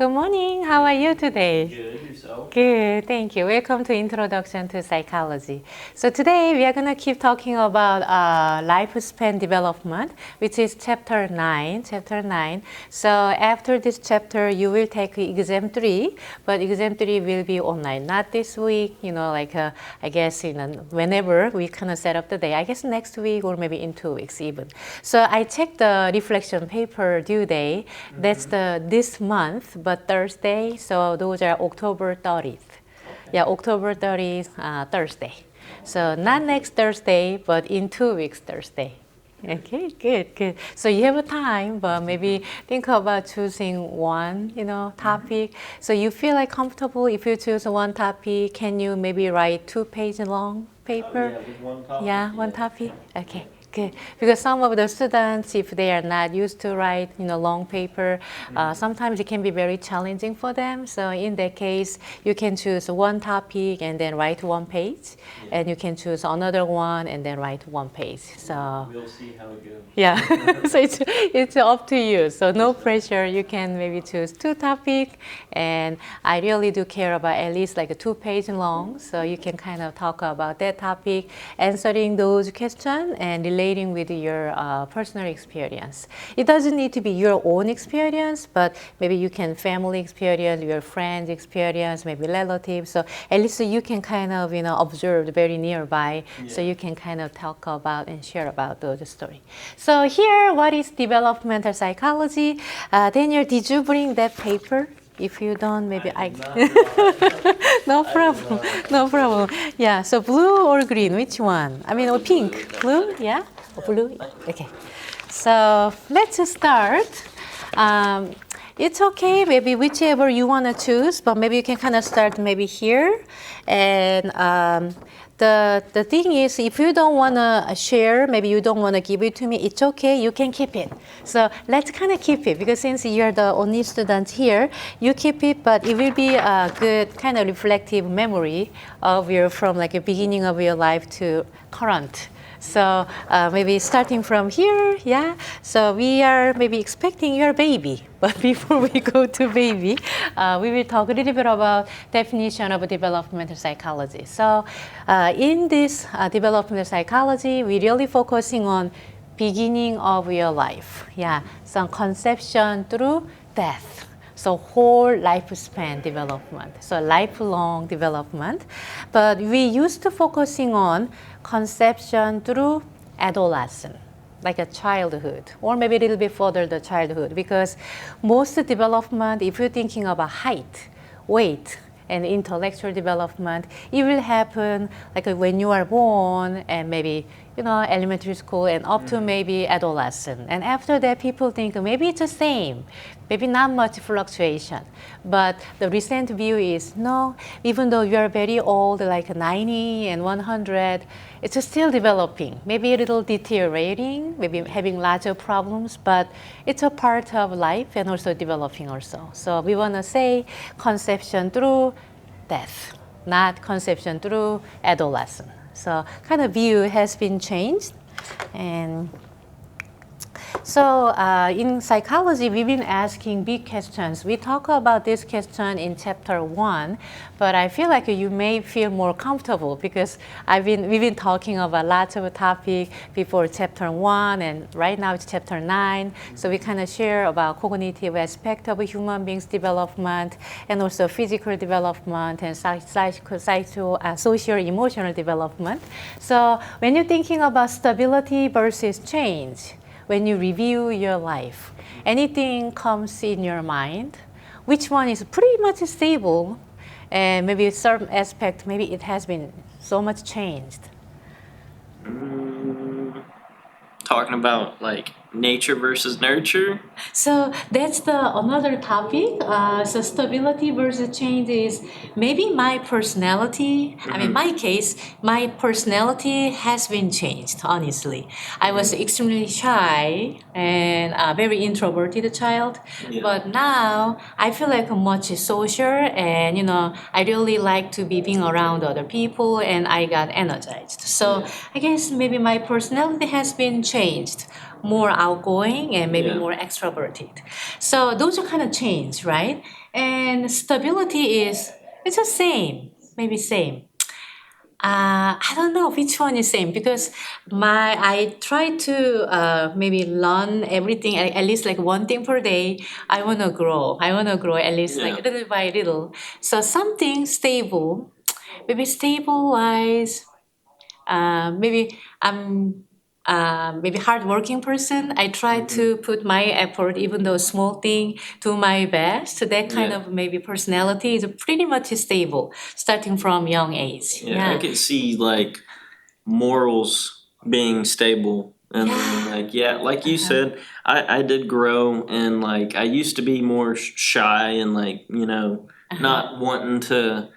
Good morning. How are you today? Good, yourself? Good, thank you. Welcome to Introduction to Psychology. So today we are going to keep talking about lifespan development, which is chapter 9. Chapter 9. So after this chapter, you will take exam 3, but exam 3 will be online, not this week, I guess whenever we kind of set up the day, I guess next week or maybe in 2 weeks even. So I checked the reflection paper due day. That's this month, but Thursday. So those are October 30th. Yeah, October 30th, Thursday. So not next Thursday, but in 2 weeks Thursday. Okay, good, good. So you have a time, but maybe think about choosing one, topic. So you feel like comfortable if you choose one topic. Can you maybe write 2-page long paper? Oh, yeah, with one topic. Yeah, one topic. Okay, good. Because some of the students, if they are not used to write, long paper, sometimes it can be very challenging for them. So in that case, you can choose one topic and then write 1 page, and you can choose another one and then write 1 page. So We'll see how it goes. yeah, so it's up to you. So no pressure. You can maybe choose 2 topics, and I really do care about at least like a 2-page long. So you can kind of talk about that topic, answering those questions and relating with your personal experience. It doesn't need to be your own experience, but maybe you can family experience, your friends' experience, maybe relatives. So at least you can kind of observe very nearby. So you can kind of talk about and share about those story. So here, what is developmental psychology? Daniel, did you bring that paper? If you don't, maybe I no problem. No problem. Yeah, so blue or green, which one? I mean, or pink? Blue? Yeah? Or blue? Okay. So let's start. It's okay, maybe whichever you want to choose, but maybe you can kind of start maybe here. And the thing is, if you don't want to share, maybe you don't want to give it to me, it's okay, you can keep it. So let's kind of keep it, because since you're the only student here, you keep it, but it will be a good kind of reflective memory of from like the beginning of your life to current. So maybe starting from here, yeah. So we are maybe expecting your baby, but before we go to baby, we will talk a little bit about definition of developmental psychology. So in this developmental psychology, we're really focusing on beginning of your life, yeah. So conception through death. So whole lifespan development, so lifelong development. But we used to focusing on conception through adolescence, like a childhood, or maybe a little bit further the childhood, because most development, if you're thinking about height, weight, and intellectual development, it will happen like when you are born and maybe elementary school and up to maybe adolescent. And after that, people think maybe it's the same, maybe not much fluctuation. But the recent view is no, even though you are very old, like 90 and 100, it's still developing, maybe a little deteriorating, maybe having lots of problems, but it's a part of life and also developing also. So we want to say conception through death, not conception through adolescence. So kind of view has been changed. And so in psychology, we've been asking big questions. We talk about this question in chapter 1, but I feel like you may feel more comfortable because we've been talking about lots of topics before chapter 1, and right now it's chapter 9. So we kind of share about cognitive aspect of a human being's development, and also physical development and social, emotional development. So when you're thinking about stability versus change, when you review your life, anything comes in your mind, which one is pretty much stable, and maybe a certain aspect, maybe it has been so much changed. Talking about like nature versus nurture. So that's another topic. So stability versus change is maybe my personality. I mean, my case, my personality has been changed. Honestly, I was extremely shy and a very introverted child, but now I feel like I'm much social, and I really like to be being around other people, and I got energized. So I guess maybe my personality has been changed. more outgoing and maybe Yeah. more extroverted. So those are kind of change, right? And stability is it's the same, maybe same. I don't know which one is same because I try to maybe learn everything at least like one thing per day. I want to grow. I want to grow at least like Yeah. little by little. So something stable, maybe stabilize. Maybe I'm maybe hardworking person. I try to put my effort, even though small thing, to my best. So that kind Yeah. of maybe personality is pretty much stable, starting from young age. Yeah, I could see like morals being stable and then Yeah. like yeah, like you said, I did grow and like I used to be more shy and like, not wanting to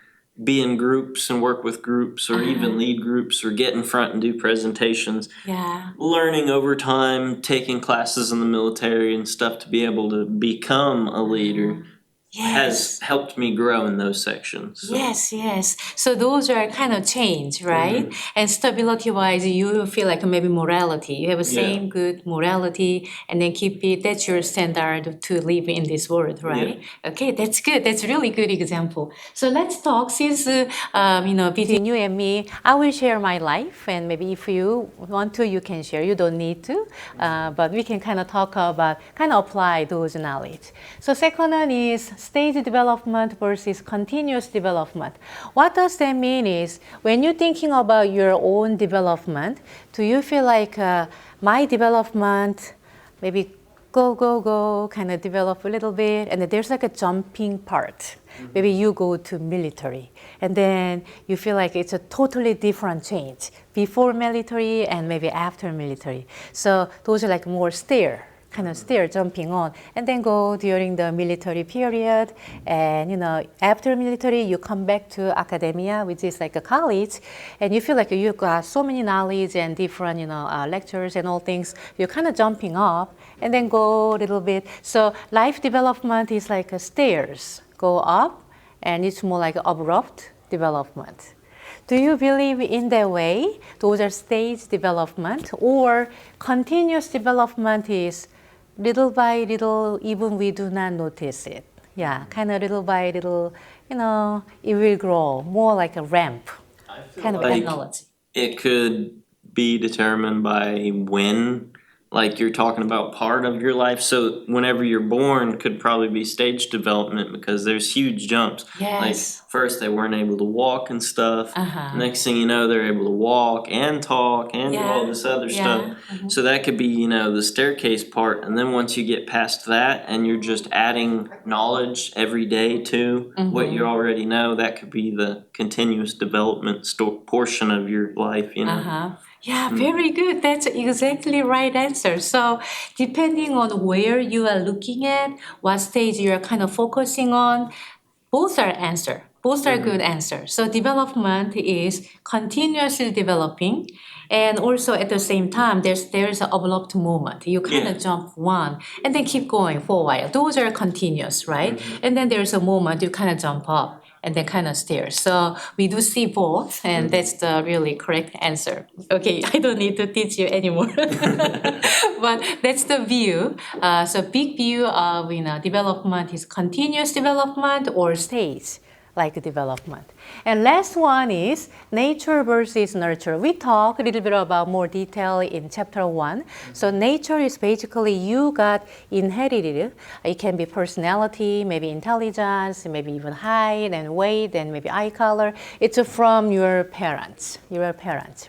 be in groups and work with groups or even lead groups or get in front and do presentations. Yeah. Learning over time, taking classes in the military and stuff to be able to become a leader has Yes. helped me grow in those sections. So. Yes, yes. So those are kind of change, right? And stability wise, you feel like maybe morality. You have a Yeah. same good morality and then keep it. That's your standard to live in this world, right? Okay, that's good. That's really good example. So let's talk since, between you and me, I will share my life. And maybe if you want to, you can share. You don't need to. But we can kind of talk about, kind of apply those knowledge. So second one is stage development versus continuous development. What does that mean is when you're thinking about your own development, do you feel like my development maybe go, kind of develop a little bit, and then there's like a jumping part. Maybe you go to military, and then you feel like it's a totally different change before military and maybe after military. So those are like more kind of stair jumping on, and then go during the military period. And after military, you come back to academia, which is like a college, and you feel like you've got so many knowledge and different, lectures and all things. You're kind of jumping up, and then go a little bit. So life development is like a stairs, go up, and it's more like abrupt development. Do you believe in that way? Those are stage development, or continuous development is little by little, even we do not notice it. Yeah, kind of little by little, it will grow more like a ramp I feel kind of like analogy. it could be determined by when, like you're talking about part of your life. So whenever you're born could probably be stage development because there's huge jumps. Like Yes. first they weren't able to walk and stuff. Uh-huh. Next thing you know, they're able to walk and talk and do all this other stuff. So that could be, the staircase part. And then once you get past that and you're just adding knowledge every day to what you already know, that could be the continuous development portion of your life. Uh-huh. Yeah, very good. That's exactly right answer. So depending on where you are looking at, what stage you are kind of focusing on, both are answer. Both are good answers. So development is continuously developing, and also at the same time there's an abrupt movement. You kind of jump one and then keep going for a while. Those are continuous, right? And then there's a moment you kind of jump up and then kind of stairs. So we do see both, and that's the really correct answer. Okay, I don't need to teach you anymore, but that's the view. So big view of development is continuous development or stage like development. And last one is nature versus nurture. We talk a little bit about more detail in chapter 1. So nature is basically you got inherited. It can be personality, maybe intelligence, maybe even height and weight and maybe eye color. It's from your parents,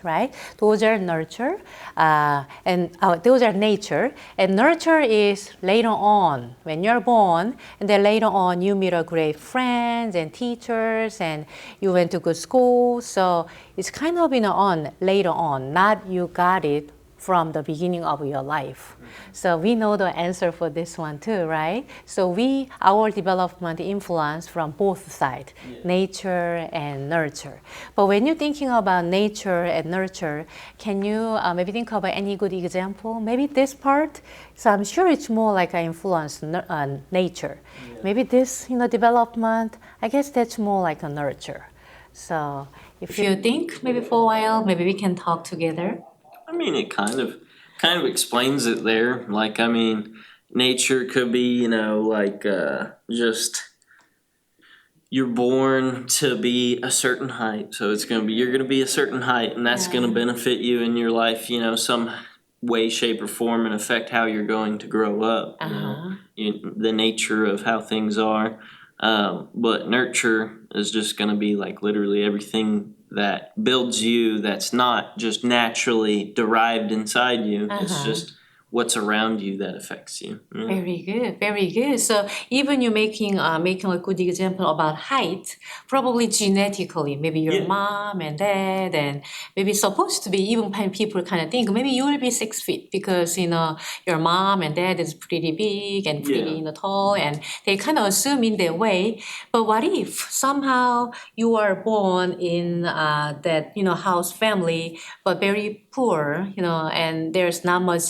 right? Those are nurture, and those are nature. And nurture is later on when you're born, and then later on you meet a great friends and teachers, and you went to good school. So it's kind of on later on, not you got it from the beginning of your life. So we know the answer for this one too, right? So our development influence from both sides, nature and nurture. But when you're thinking about nature and nurture, can you maybe think about any good example? Maybe this part, so I'm sure it's more like an influence nature. Maybe this, development, I guess that's more like a nurture. So if you think maybe for a while, maybe we can talk together. I mean, it kind kind of explains it there. Like, I mean, nature could be, you know, like just you're born to be a certain height. So it's gonna be you're gonna be a certain height, and that's gonna benefit you in your life, you know, some way, shape, or form, and affect how you're going to grow up. You know, the nature of how things are. But nurture is just gonna be like literally everything that builds you that's not just naturally derived inside you. It's just what's around you that affects you. Yeah. Very good, very good. So even you're making a good example about height, probably genetically, maybe your Yeah. mom and dad, and maybe supposed to be even when people kind of think maybe you will be 6 feet because you know your mom and dad is pretty big and pretty Yeah. you know tall, and they kind of assume in their way. But what if somehow you are born in that you know house family, but very poor, you know, and there's not much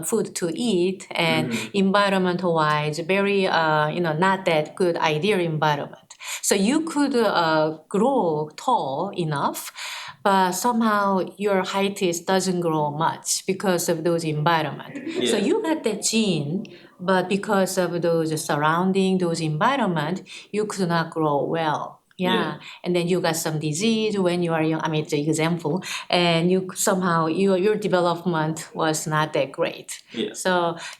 food to eat, and environmental wise, very you know not that good ideal environment. So you could grow tall enough, but somehow your height doesn't grow much because of those environment. So Yeah. you got that gene, but because of those surrounding, those environment, you could not grow well. Yeah. And then you got some disease when you are young. I mean, it's an example, and you somehow your development was not that great. Yeah. So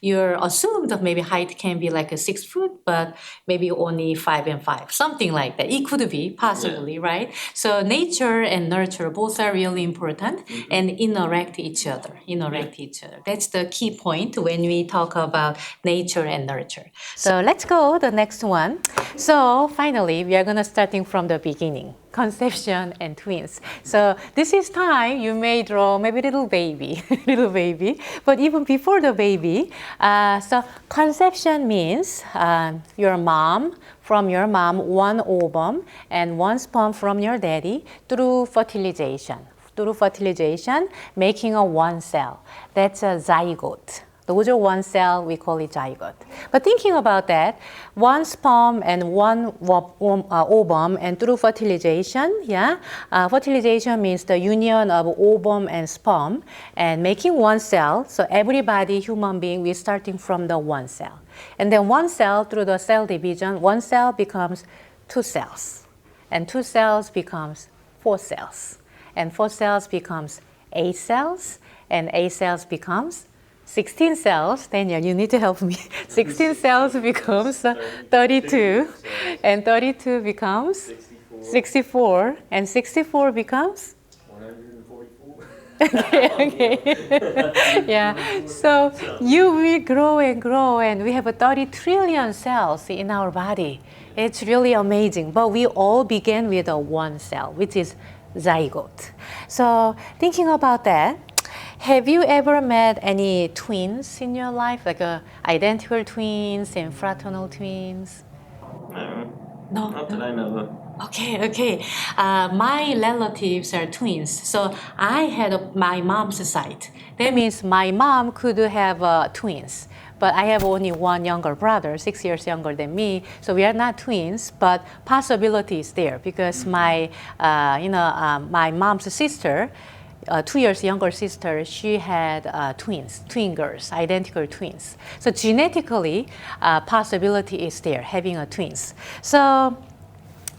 you're assumed that maybe height can be like a 6 foot, but maybe only 5 and 5, something like that. It could be possibly, right? So nature and nurture both are really important and interact each other. That's the key point when we talk about nature and nurture. So let's go the next one. So finally, we are gonna starting from the beginning. Conception and twins. So this is time you may draw maybe little baby, little baby. But even before the baby, so conception means from your mom, one ovum and one sperm from your daddy through fertilization. Making a one cell. That's a zygote. Those are one cell, we call it zygote. But thinking about that, one sperm and one ovum, and through fertilization, fertilization means the union of ovum and sperm, and making one cell. So everybody, human being, we're starting from the one cell. And then one cell, through the cell division, one cell becomes 2 cells. And 2 cells becomes 4 cells. And 4 cells becomes 8 cells, and 8 cells becomes 16 cells. Daniel, you need to help me. 16 cells becomes 32, and 32 becomes 64, and 64 becomes 144. okay. Yeah. So you will grow and grow, and we have 30 trillion cells in our body. It's really amazing. But we all begin with a one cell, which is zygote. So thinking about that, have you ever met any twins in your life, like identical twins and fraternal twins? No. Not that I know of. Okay. My relatives are twins. So I had my mom's side. That means my mom could have twins. But I have only one younger brother, 6 years younger than me. So we are not twins, but possibility is there because my mom's sister, 2 years younger sister, she had twin girls, identical twins. So genetically, possibility is there, having a twins. So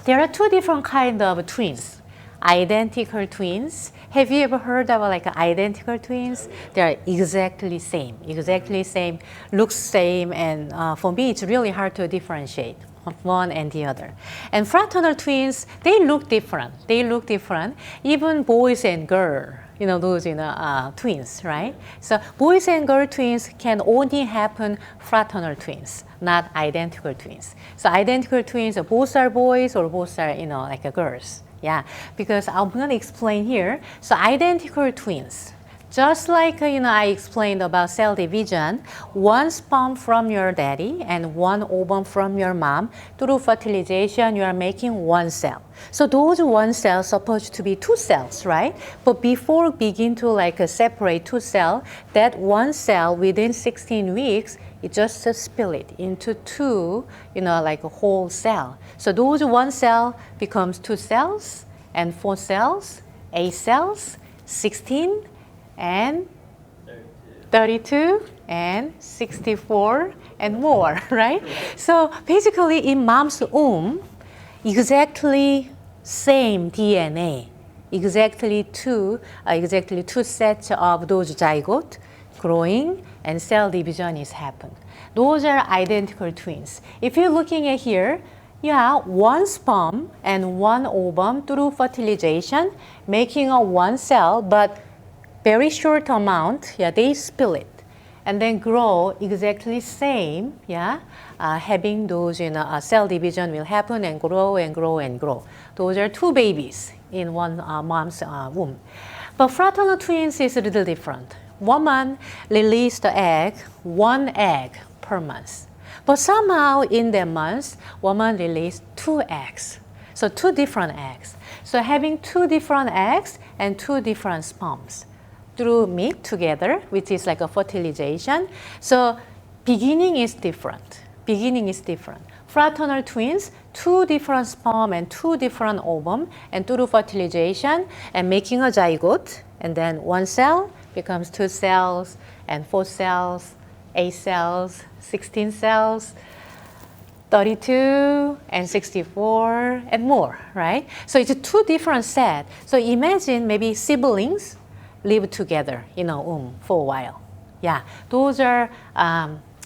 there are 2 different kinds of twins. Identical twins. Have you ever heard of like identical twins? They are exactly same, looks same, and for me it's really hard to differentiate one and the other. And fraternal twins, they look different. Even boys and girls, those twins, right? So boys and girl twins can only happen fraternal twins, not identical twins. So identical twins, both are boys or both are like girls. Yeah, because I'm going to explain here. So identical twins, just like I explained about cell division, one sperm from your daddy and one ovum from your mom. Through fertilization, you are making one cell. So those one cells supposed to be 2 cells, right? But before begin to separate 2 cells, that one cell within 16 weeks, it just split into 2, like a whole cell. So those one cell becomes 2 cells, and 4 cells, 8 cells, 16, and 32 and 64 and more, right? So basically in mom's womb, exactly same DNA, exactly two sets of those zygote growing and cell division is happened. Those are identical twins. If you're looking at here, yeah, one sperm and one ovum through fertilization, making a one cell, but very short amount, yeah, they split and then grow exactly same, yeah, having those, cell division will happen and grow and grow and grow. Those are two babies in one mom's womb. But fraternal twins is a little different. Woman release the egg, one egg per month. But somehow in that month, woman release two eggs. So two different eggs. So having two different eggs and two different sperms through meet together, which is like a fertilization. So beginning is different. Beginning is different. Fraternal twins, two different sperm and two different ovum, and through fertilization and making a zygote, and then one cell becomes two cells, and 4 cells, 8 cells, 16 cells, 32 and 64 and more, right? So it's two different sets. So imagine maybe siblings live together in a womb for a while. Yeah, those are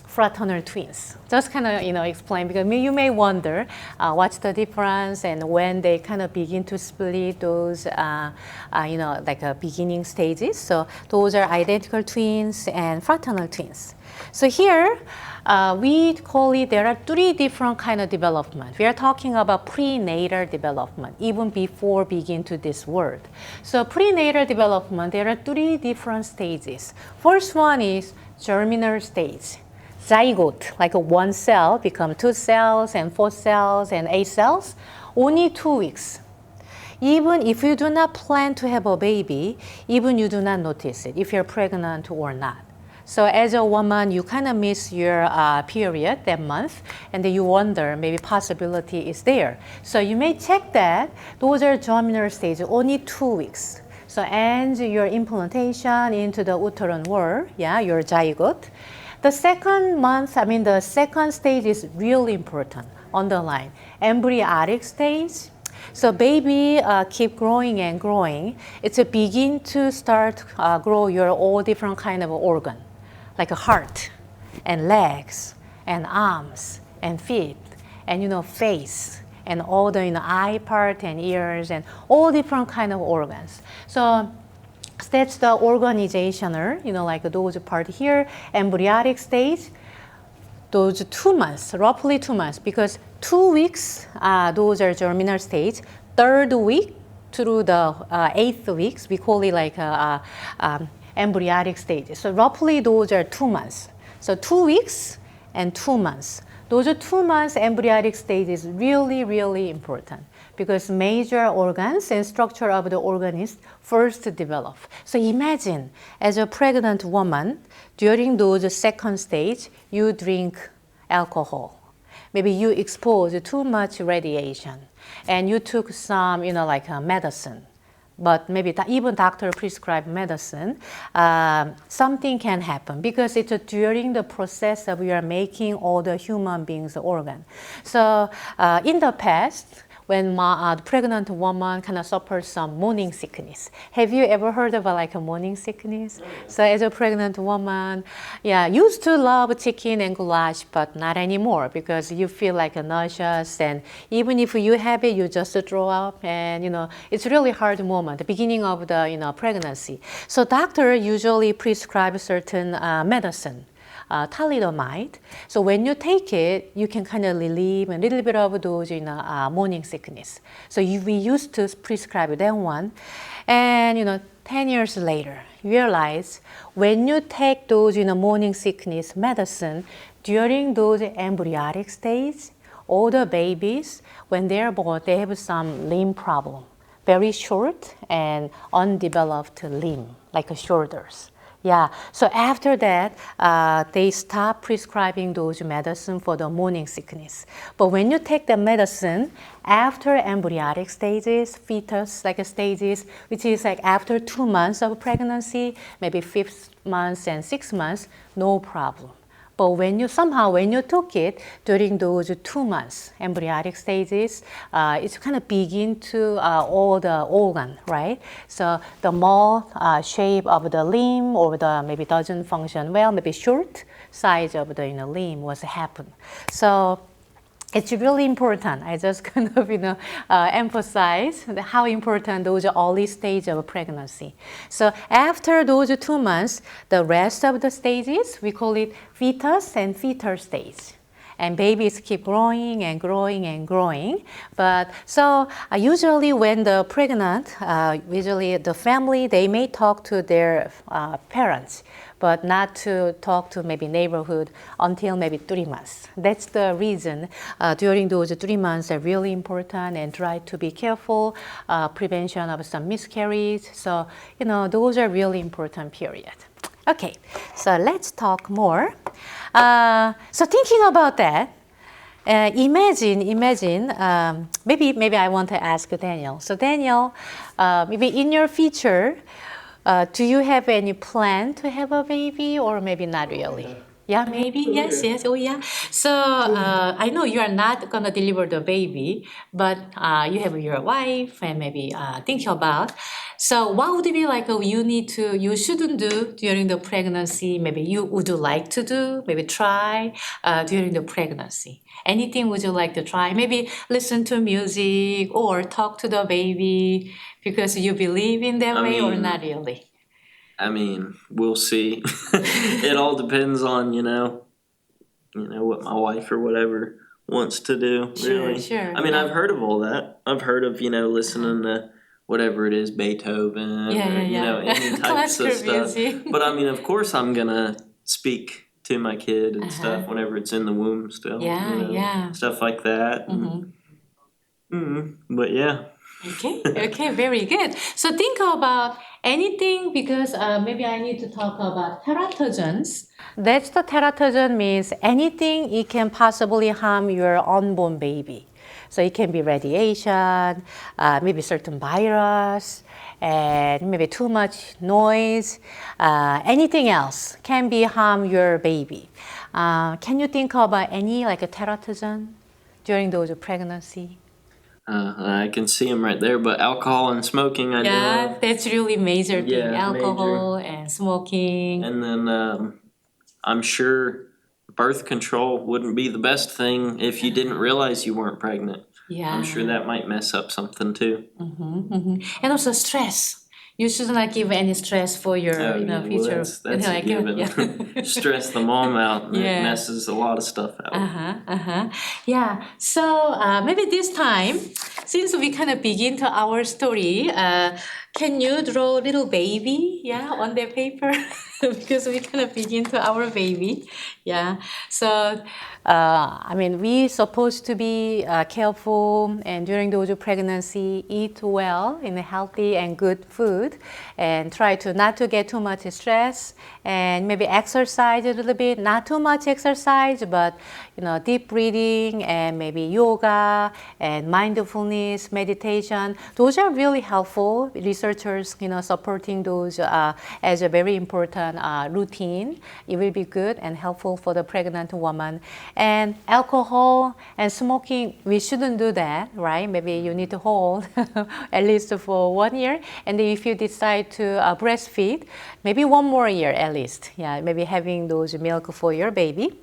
fraternal twins. Just kind of explain, because you may wonder what's the difference and when they kind of begin to split those beginning stages. So those are identical twins and fraternal twins. So here we call it, there are 3 different kind of development. We are talking about prenatal development even before begin to this word. So prenatal development, there are 3 different stages. First one is germinal stage. Zygote, like a one cell, become 2 cells and 4 cells and 8 cells, only 2 weeks. Even if you do not plan to have a baby, even you do not notice it, if you're pregnant or not. So as a woman, you kind of miss your period that month, and then you wonder maybe possibility is there. So you may check that. Those are germinal stage, only 2 weeks. So and your implantation into the uterine wall, yeah, your zygote. The second stage is really important, underline, embryonic stage. So baby keep growing and growing. It's a begin to start grow your all different kind of organ, like a heart and legs and arms and feet and face and all the eye part and ears and all different kind of organs. So that's the organizational, like those part here, embryonic stage, those 2 months, roughly 2 months, because 2 weeks, those are germinal stage. 3rd week through the 8th weeks, we call it like embryonic stage. So roughly those are 2 months. So 2 weeks and 2 months. Those are 2 months embryonic stage is really, really important, because major organs and structure of the organ is first develop. So imagine as a pregnant woman, during those second stage, you drink alcohol. Maybe you expose too much radiation and you took some, medicine. But maybe even doctor prescribed medicine, something can happen because it's during the process of you are making all the human beings organ. So in the past, when the pregnant woman kind of suffers some morning sickness. Have you ever heard of a morning sickness? So as a pregnant woman, yeah, used to love chicken and goulash, but not anymore because you feel like nauseous, and even if you have it, you just throw up, and it's really hard moment, the beginning of the pregnancy. So doctor usually prescribe certain medicine. Thalidomide. So when you take it, you can kind of relieve a little bit of those morning sickness. So we used to prescribe that one. And 10 years later, you realize when you take those morning sickness medicine during those embryonic stage, all the babies, when they're born, they have some limb problem. Very short and undeveloped limb, like shoulders. Yeah, so after that, they stop prescribing those medicine for the morning sickness. But when you take the medicine after embryonic stages, fetus like stages, which is like after 2 months of pregnancy, maybe 5th month and 6 months, no problem. But when you took it during those 2 months embryonic stages, it's kind of begin to all the organ, right? So the mold shape of the limb or the maybe doesn't function well, maybe short size of the limb was happen. So it's really important. I just kind of emphasize how important those early stage of pregnancy. So after those 2 months, the rest of the stages we call it fetus and fetal stage. And babies keep growing and growing and growing. But so usually when the pregnant, usually the family, they may talk to their parents, but not to talk to maybe neighborhood until maybe 3 months. That's the reason during those 3 months are really important, and try to be careful, prevention of some miscarriage. So, those are really important period. Okay, so let's talk more. So thinking about that, imagine, maybe I want to ask Daniel. So Daniel, maybe in your future, do you have any plan to have a baby, or maybe not really? Yeah, maybe, yes, oh yeah. So I know you are not gonna deliver the baby, but you have your wife and maybe think about. So what would be like you shouldn't do during the pregnancy, maybe you would like to do, maybe try during the pregnancy? Anything would you like to try? Maybe listen to music or talk to the baby because you believe in that way or not really? We'll see. It all depends on, what my wife or whatever wants to do, really. Sure. I've heard of all that. I've heard of, listening to whatever it is, Beethoven, or, any types of stuff. Music. But of course I'm gonna speak to my kid and stuff whenever it's in the womb still. Stuff like that. But yeah. Okay, very good. So think about anything, because maybe I need to talk about teratogens. That's the teratogen means anything it can possibly harm your unborn baby. So it can be radiation, maybe certain virus, and maybe too much noise. Anything else can be harm your baby. Can you think about any like a teratogen during those pregnancy? I can see them right there, but alcohol and smoking, I know. That's really major thing. Yeah, Alcohol and smoking. And then I'm sure birth control wouldn't be the best thing if you didn't realize you weren't pregnant. Yeah. I'm sure that might mess up something too. And also stress. You should not give any stress for your future. Well, that's a given. Stress the mom out, and it messes a lot of stuff out. Yeah. So maybe this time, since we kind of begin to our story, can you draw a little baby, on the paper? Because we kind of begin to our baby. Yeah. So, we supposed to be careful, and during those pregnancy, eat well in a healthy and good food, and try to not to get too much stress, and maybe exercise a little bit, not too much exercise, but deep breathing and maybe yoga and mindfulness, meditation. Those are really helpful. Researchers, supporting those as a very important routine. It will be good and helpful for the pregnant woman. And alcohol and smoking, we shouldn't do that, right? Maybe you need to hold at least for 1 year. And then if you decide to breastfeed, maybe 1 more year at least. Yeah, maybe having those milk for your baby.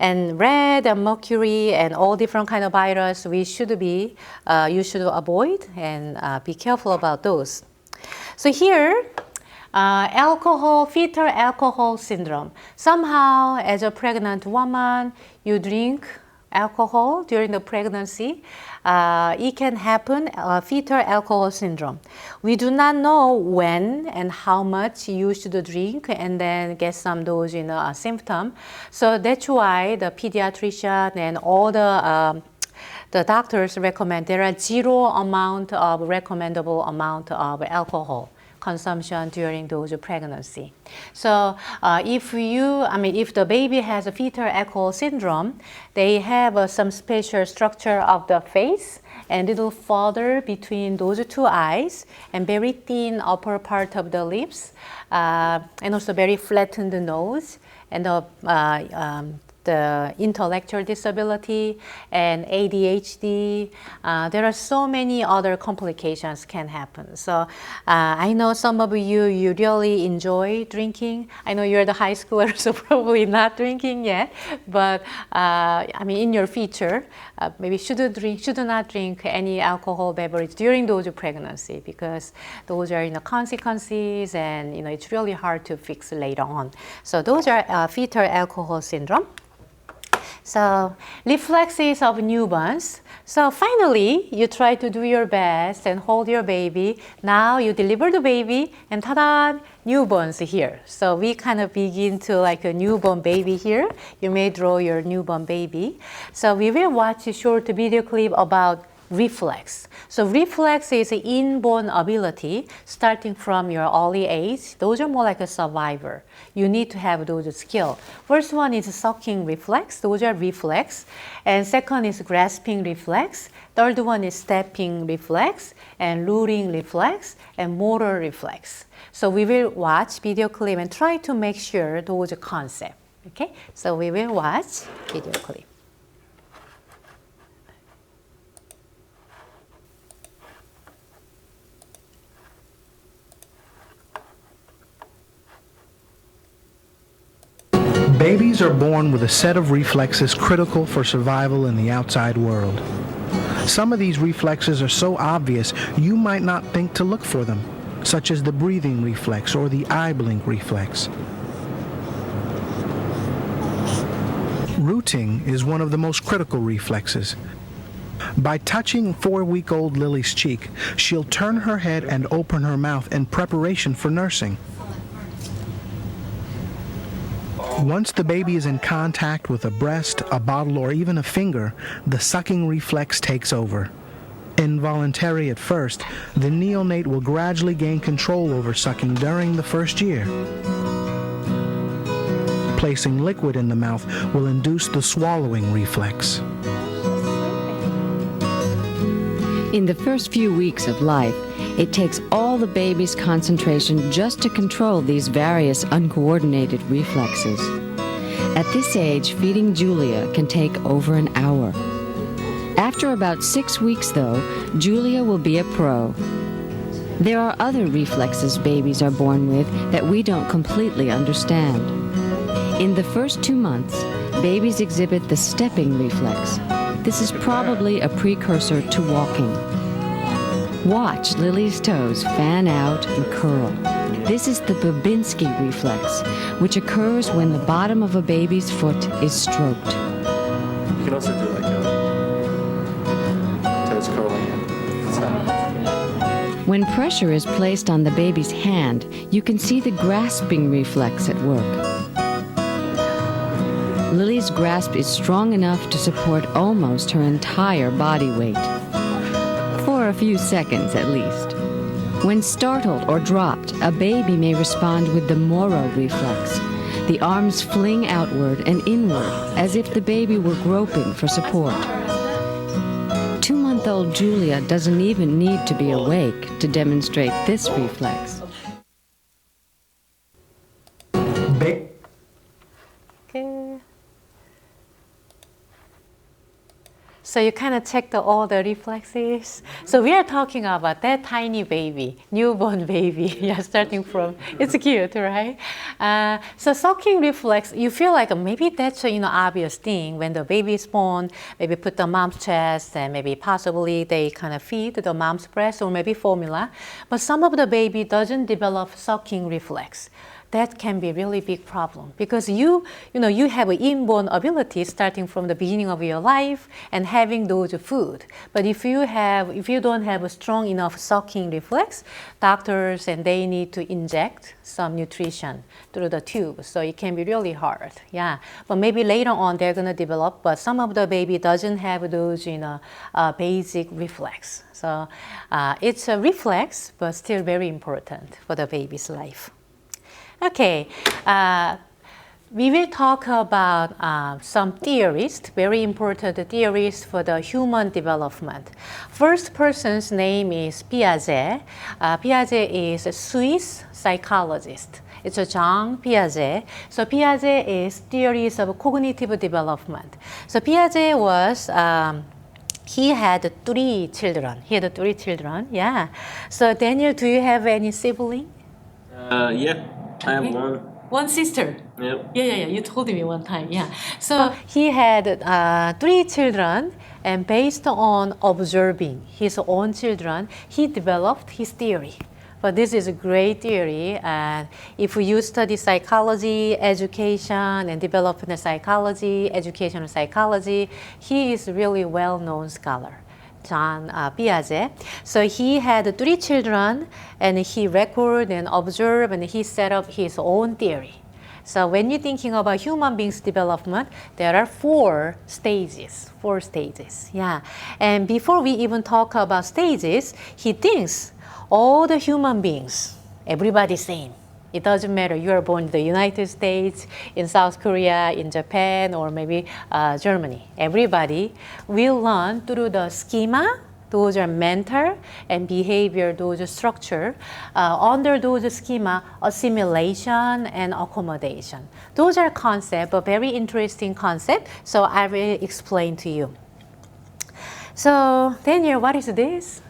And lead and mercury and all different kind of virus, you should avoid and be careful about those. So here, fetal alcohol syndrome. Somehow, as a pregnant woman, you drink alcohol during the pregnancy. It can happen, fetal alcohol syndrome. We do not know when and how much you should drink and then get some those symptom. So that's why the pediatrician and all the doctors recommend there are zero amount of recommendable amount of alcohol consumption during those pregnancy. So if the baby has a fetal alcohol syndrome, they have some special structure of the face and little further between those two eyes and very thin upper part of the lips and also very flattened nose and the intellectual disability and ADHD. There are so many other complications can happen. So I know some of you really enjoy drinking. I know you're the high schooler, so probably not drinking yet. But in your future, maybe should not drink any alcohol beverage during those pregnancy because those are consequences, and it's really hard to fix later on. So those are fetal alcohol syndrome. So reflexes of newborns. So finally, you try to do your best and hold your baby. Now you deliver the baby and ta-da, newborns here. So we kind of begin to like a newborn baby here. You may draw your newborn baby. So we will watch a short video clip about reflex. So reflex is an inborn ability starting from your early age. Those are more like a survivor. You need to have those skills. First one is sucking reflex. Those are reflex. And second is grasping reflex. Third one is stepping reflex and luring reflex and motor reflex. So we will watch video clip and try to make sure those concepts. Okay? So we will watch video clip. Babies are born with a set of reflexes critical for survival in the outside world. Some of these reflexes are so obvious you might not think to look for them, such as the breathing reflex or the eye blink reflex. Rooting is one of the most critical reflexes. By touching 4-week-old Lily's cheek, she'll turn her head and open her mouth in preparation for nursing. Once the baby is in contact with a breast, a bottle, or even a finger, the sucking reflex takes over. Involuntary at first, the neonate will gradually gain control over sucking during the first year. Placing liquid in the mouth will induce the swallowing reflex. In the first few weeks of life, it takes all the baby's concentration just to control these various uncoordinated reflexes. At this age, feeding Julia can take over an hour. After about 6 weeks, though, Julia will be a pro. There are other reflexes babies are born with that we don't completely understand. In the first 2 months, babies exhibit the stepping reflex. This is probably a precursor to walking. Watch Lily's toes fan out and curl. This is the Babinski reflex, which occurs when the bottom of a baby's foot is stroked. You can also do like toes curling. When pressure is placed on the baby's hand, you can see the grasping reflex at work. Lily's grasp is strong enough to support almost her entire body weight. For a few seconds at least. When startled or dropped, a baby may respond with the Moro reflex. The arms fling outward and inward as if the baby were groping for support. 2-month-old Julia doesn't even need to be awake to demonstrate this reflex. Okay. So you kind of check all the reflexes. So we are talking about that tiny baby, newborn baby. Yeah, starting from, it's cute, right? So sucking reflex, you feel like maybe that's a obvious thing when the baby is born. Maybe put the mom's chest and maybe possibly they kind of feed the mom's breast or maybe formula. But some of the baby doesn't develop sucking reflex. that can be really big problem because you have an inborn ability starting from the beginning of your life and having those food. But if you don't have a strong enough sucking reflex, doctors and they need to inject some nutrition through the tube. So it can be really hard. Yeah. But maybe later on they're gonna develop, but some of the baby doesn't have those basic reflex. So it's a reflex, but still very important for the baby's life. Okay, we will talk about some theorists, very important theories for the human development. First person's name is Piaget. Piaget is a Swiss psychologist. It's a Jean Piaget. So Piaget is theories of cognitive development. So Piaget was he had 3 children. Yeah. So Daniel, do you have any sibling? Yeah, I have one. One sister. Yep. Yeah. You told me one time. Yeah. So he had 3 children, and based on observing his own children, he developed his theory. But this is a great theory, and if you study psychology, education, and development psychology, educational psychology, he is really well-known scholar, Jean Piaget. So he had 3 children, and he recorded and observed, and he set up his own theory. So when you're thinking about human beings' development, there are 4 stages. Yeah. And before we even talk about stages, he thinks all the human beings, everybody's same. It doesn't matter you are born in the United States, in South Korea, in Japan, or maybe Germany. Everybody will learn through the schema. Those are mental and behavior, those are structure. Under those schema, assimilation and accommodation. Those are concepts, a very interesting concept, so I will explain to you. So, Daniel, what is this?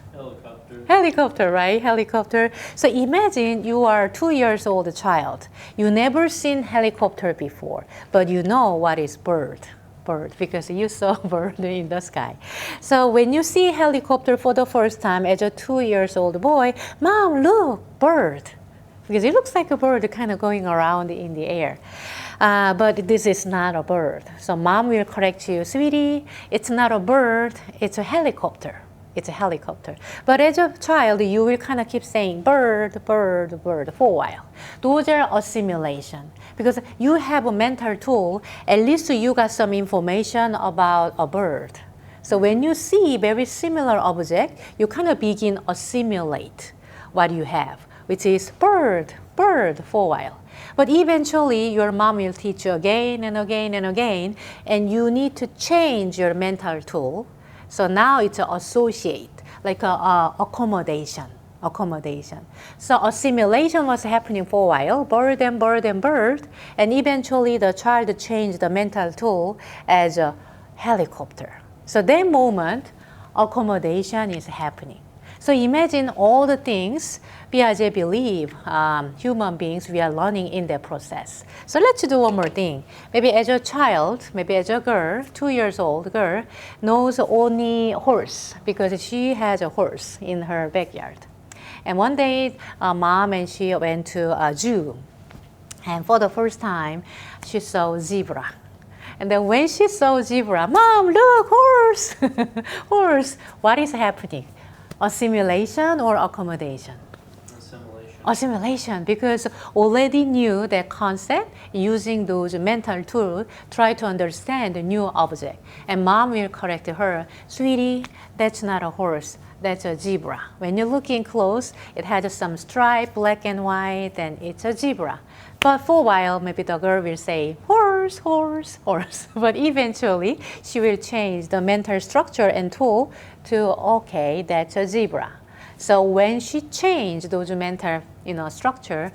Helicopter, right? Helicopter. So imagine you are 2 years old child. You never seen helicopter before, but you know what is bird because you saw bird in the sky. So when you see helicopter for the first time as a 2 years old boy, Mom, look, bird. Because it looks like a bird kind of going around in the air. But this is not a bird. So Mom will correct you, sweetie, it's not a bird, it's a helicopter. It's a helicopter. But as a child, you will kind of keep saying bird, bird, bird for a while. Those are assimilation. Because you have a mental tool, at least you got some information about a bird. So when you see very similar object, you kind of begin assimilate what you have, which is bird, bird for a while. But eventually, your mom will teach you again and again and again, and you need to change your mental tool. So now it's an associate, like a accommodation. So assimilation was happening for a while, bird and bird and bird, and eventually the child changed the mental tool as a helicopter. So that moment, accommodation is happening. So imagine all the things Piaget believe human beings we are learning in that process. So let's do one more thing. Maybe as a child, maybe as a girl, 2 years old girl, knows only horse because she has a horse in her backyard. And one day, Mom and she went to a zoo. And for the first time, she saw zebra. And then when she saw zebra, Mom, look, horse! Horse! What is happening? Assimilation or accommodation? Assimilation, because already knew that concept, using those mental tools, try to understand the new object. And Mom will correct her, sweetie, that's not a horse, that's a zebra. When you're looking close, it has some stripe, black and white, and it's a zebra. But for a while, maybe the girl will say, horse, horse, horse. But eventually, she will change the mental structure and tool to, okay, that's a zebra. So when she changed those mental structure,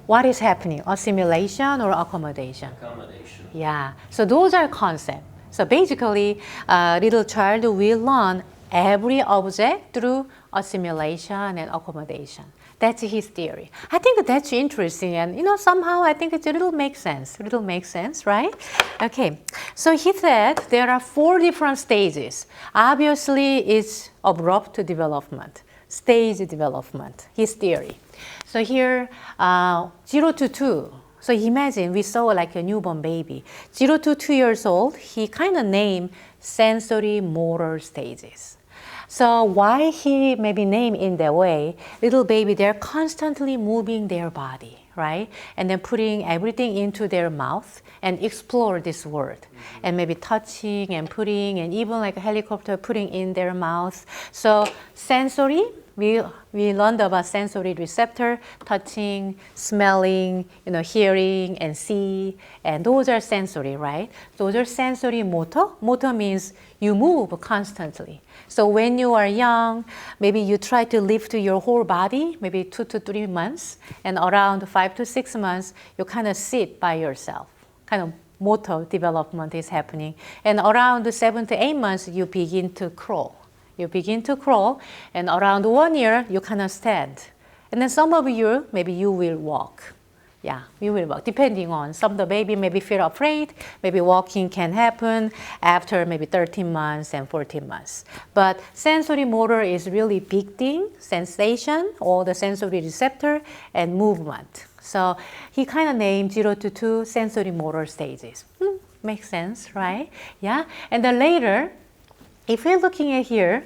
what is happening? Assimilation or accommodation? Accommodation. Yeah. So those are concepts. So basically, little child will learn every object through assimilation and accommodation. That's his theory. I think that's interesting, and somehow I think it little makes sense, right? Okay, so he said there are 4 different stages. Obviously, it's abrupt development. stage development, his theory. So here, 0 to 2. So imagine we saw like a newborn baby. 0 to 2 years old, he kind of named sensory motor stages. So why he maybe named in that way, little baby, they're constantly moving their body, right? And then putting everything into their mouth and explore this world. And maybe touching and putting and even like a helicopter putting in their mouth. So sensory, we learned about sensory receptor, touching, smelling, hearing and see, and those are sensory, right? Those are sensory motor. Motor means you move constantly. So when you are young, maybe you try to lift your whole body, maybe 2 to 3 months, and around 5 to 6 months, you kind of sit by yourself, kind of motor development is happening. And around 7 to 8 months, you begin to crawl. You begin to crawl, and around 1 year, you kind of stand. And then some of you, maybe you will walk. Yeah, you will walk, depending on some of the baby maybe feel afraid, maybe walking can happen after maybe 13 months and 14 months. But sensory motor is really big thing, sensation, all the sensory receptor and movement. So he kind of named 0 to 2 sensory motor stages. Makes sense, right? Yeah, and then later, if we're looking at here,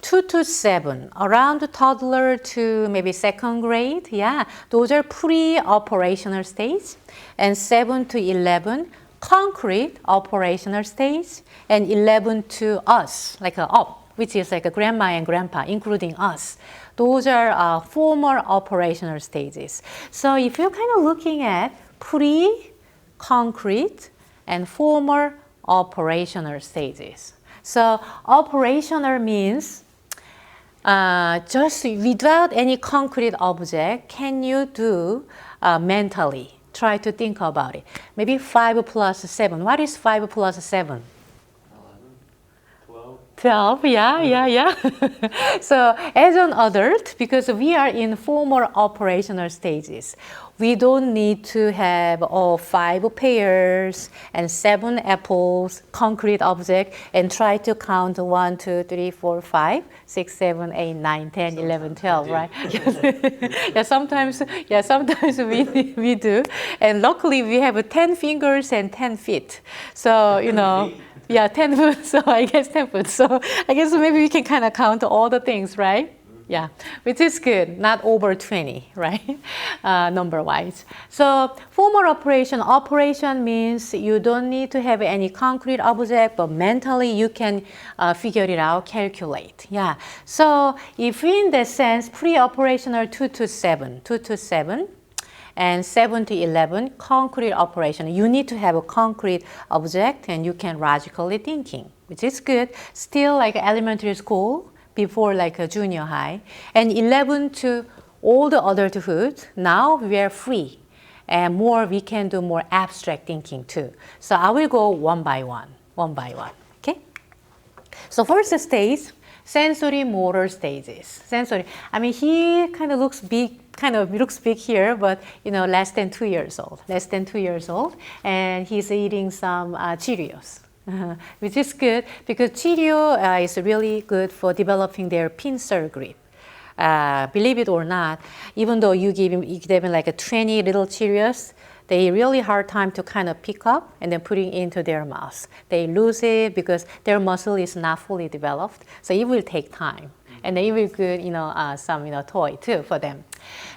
2 to 7, around toddler to maybe second grade, yeah, those are pre-operational stage. And 7 to 11, concrete operational stage. And 11 to us, like a up, which is like a grandma and grandpa, including us. Those are formal operational stages. So if you're kind of looking at pre-concrete and formal operational stages. So operational means just without any concrete object, can you do mentally? Try to think about it. Maybe 5 plus 7. What is 5 plus 7? 12, yeah. So as an adult, because we are in formal operational stages, we don't need to have all 5 pears and 7 apples, concrete object, and try to count 1, 2, 3, 4, 5, 6, 7, 8, 9, 10, 11, 12, right? Sometimes we do. And luckily we have 10 fingers and 10 feet. So, yeah, 10 foot, so I guess 10 foot. So I guess maybe we can kind of count all the things, right? Yeah, which is good, not over 20, right? Number-wise. So formal operation means you don't need to have any concrete object, but mentally you can figure it out, calculate. Yeah. So if in that sense, pre-operational 2 to 7, and 7 to 11, concrete operation. You need to have a concrete object and you can logically thinking, which is good. Still like elementary school, before like a junior high. And 11 to all the adulthood, now we are free. And we can do more abstract thinking too. So I will go one by one, okay? So first stage, sensory motor stages. Sensory, he kind of looks big here, but less than 2 years old. And he's eating some Cheerios, which is good because Cheerio is really good for developing their pincer grip. Believe it or not, even though you give them like a 20 little Cheerios, they really hard time to kind of pick up and then put it into their mouth. They lose it because their muscle is not fully developed, so it will take time. And they will good, some toy too for them.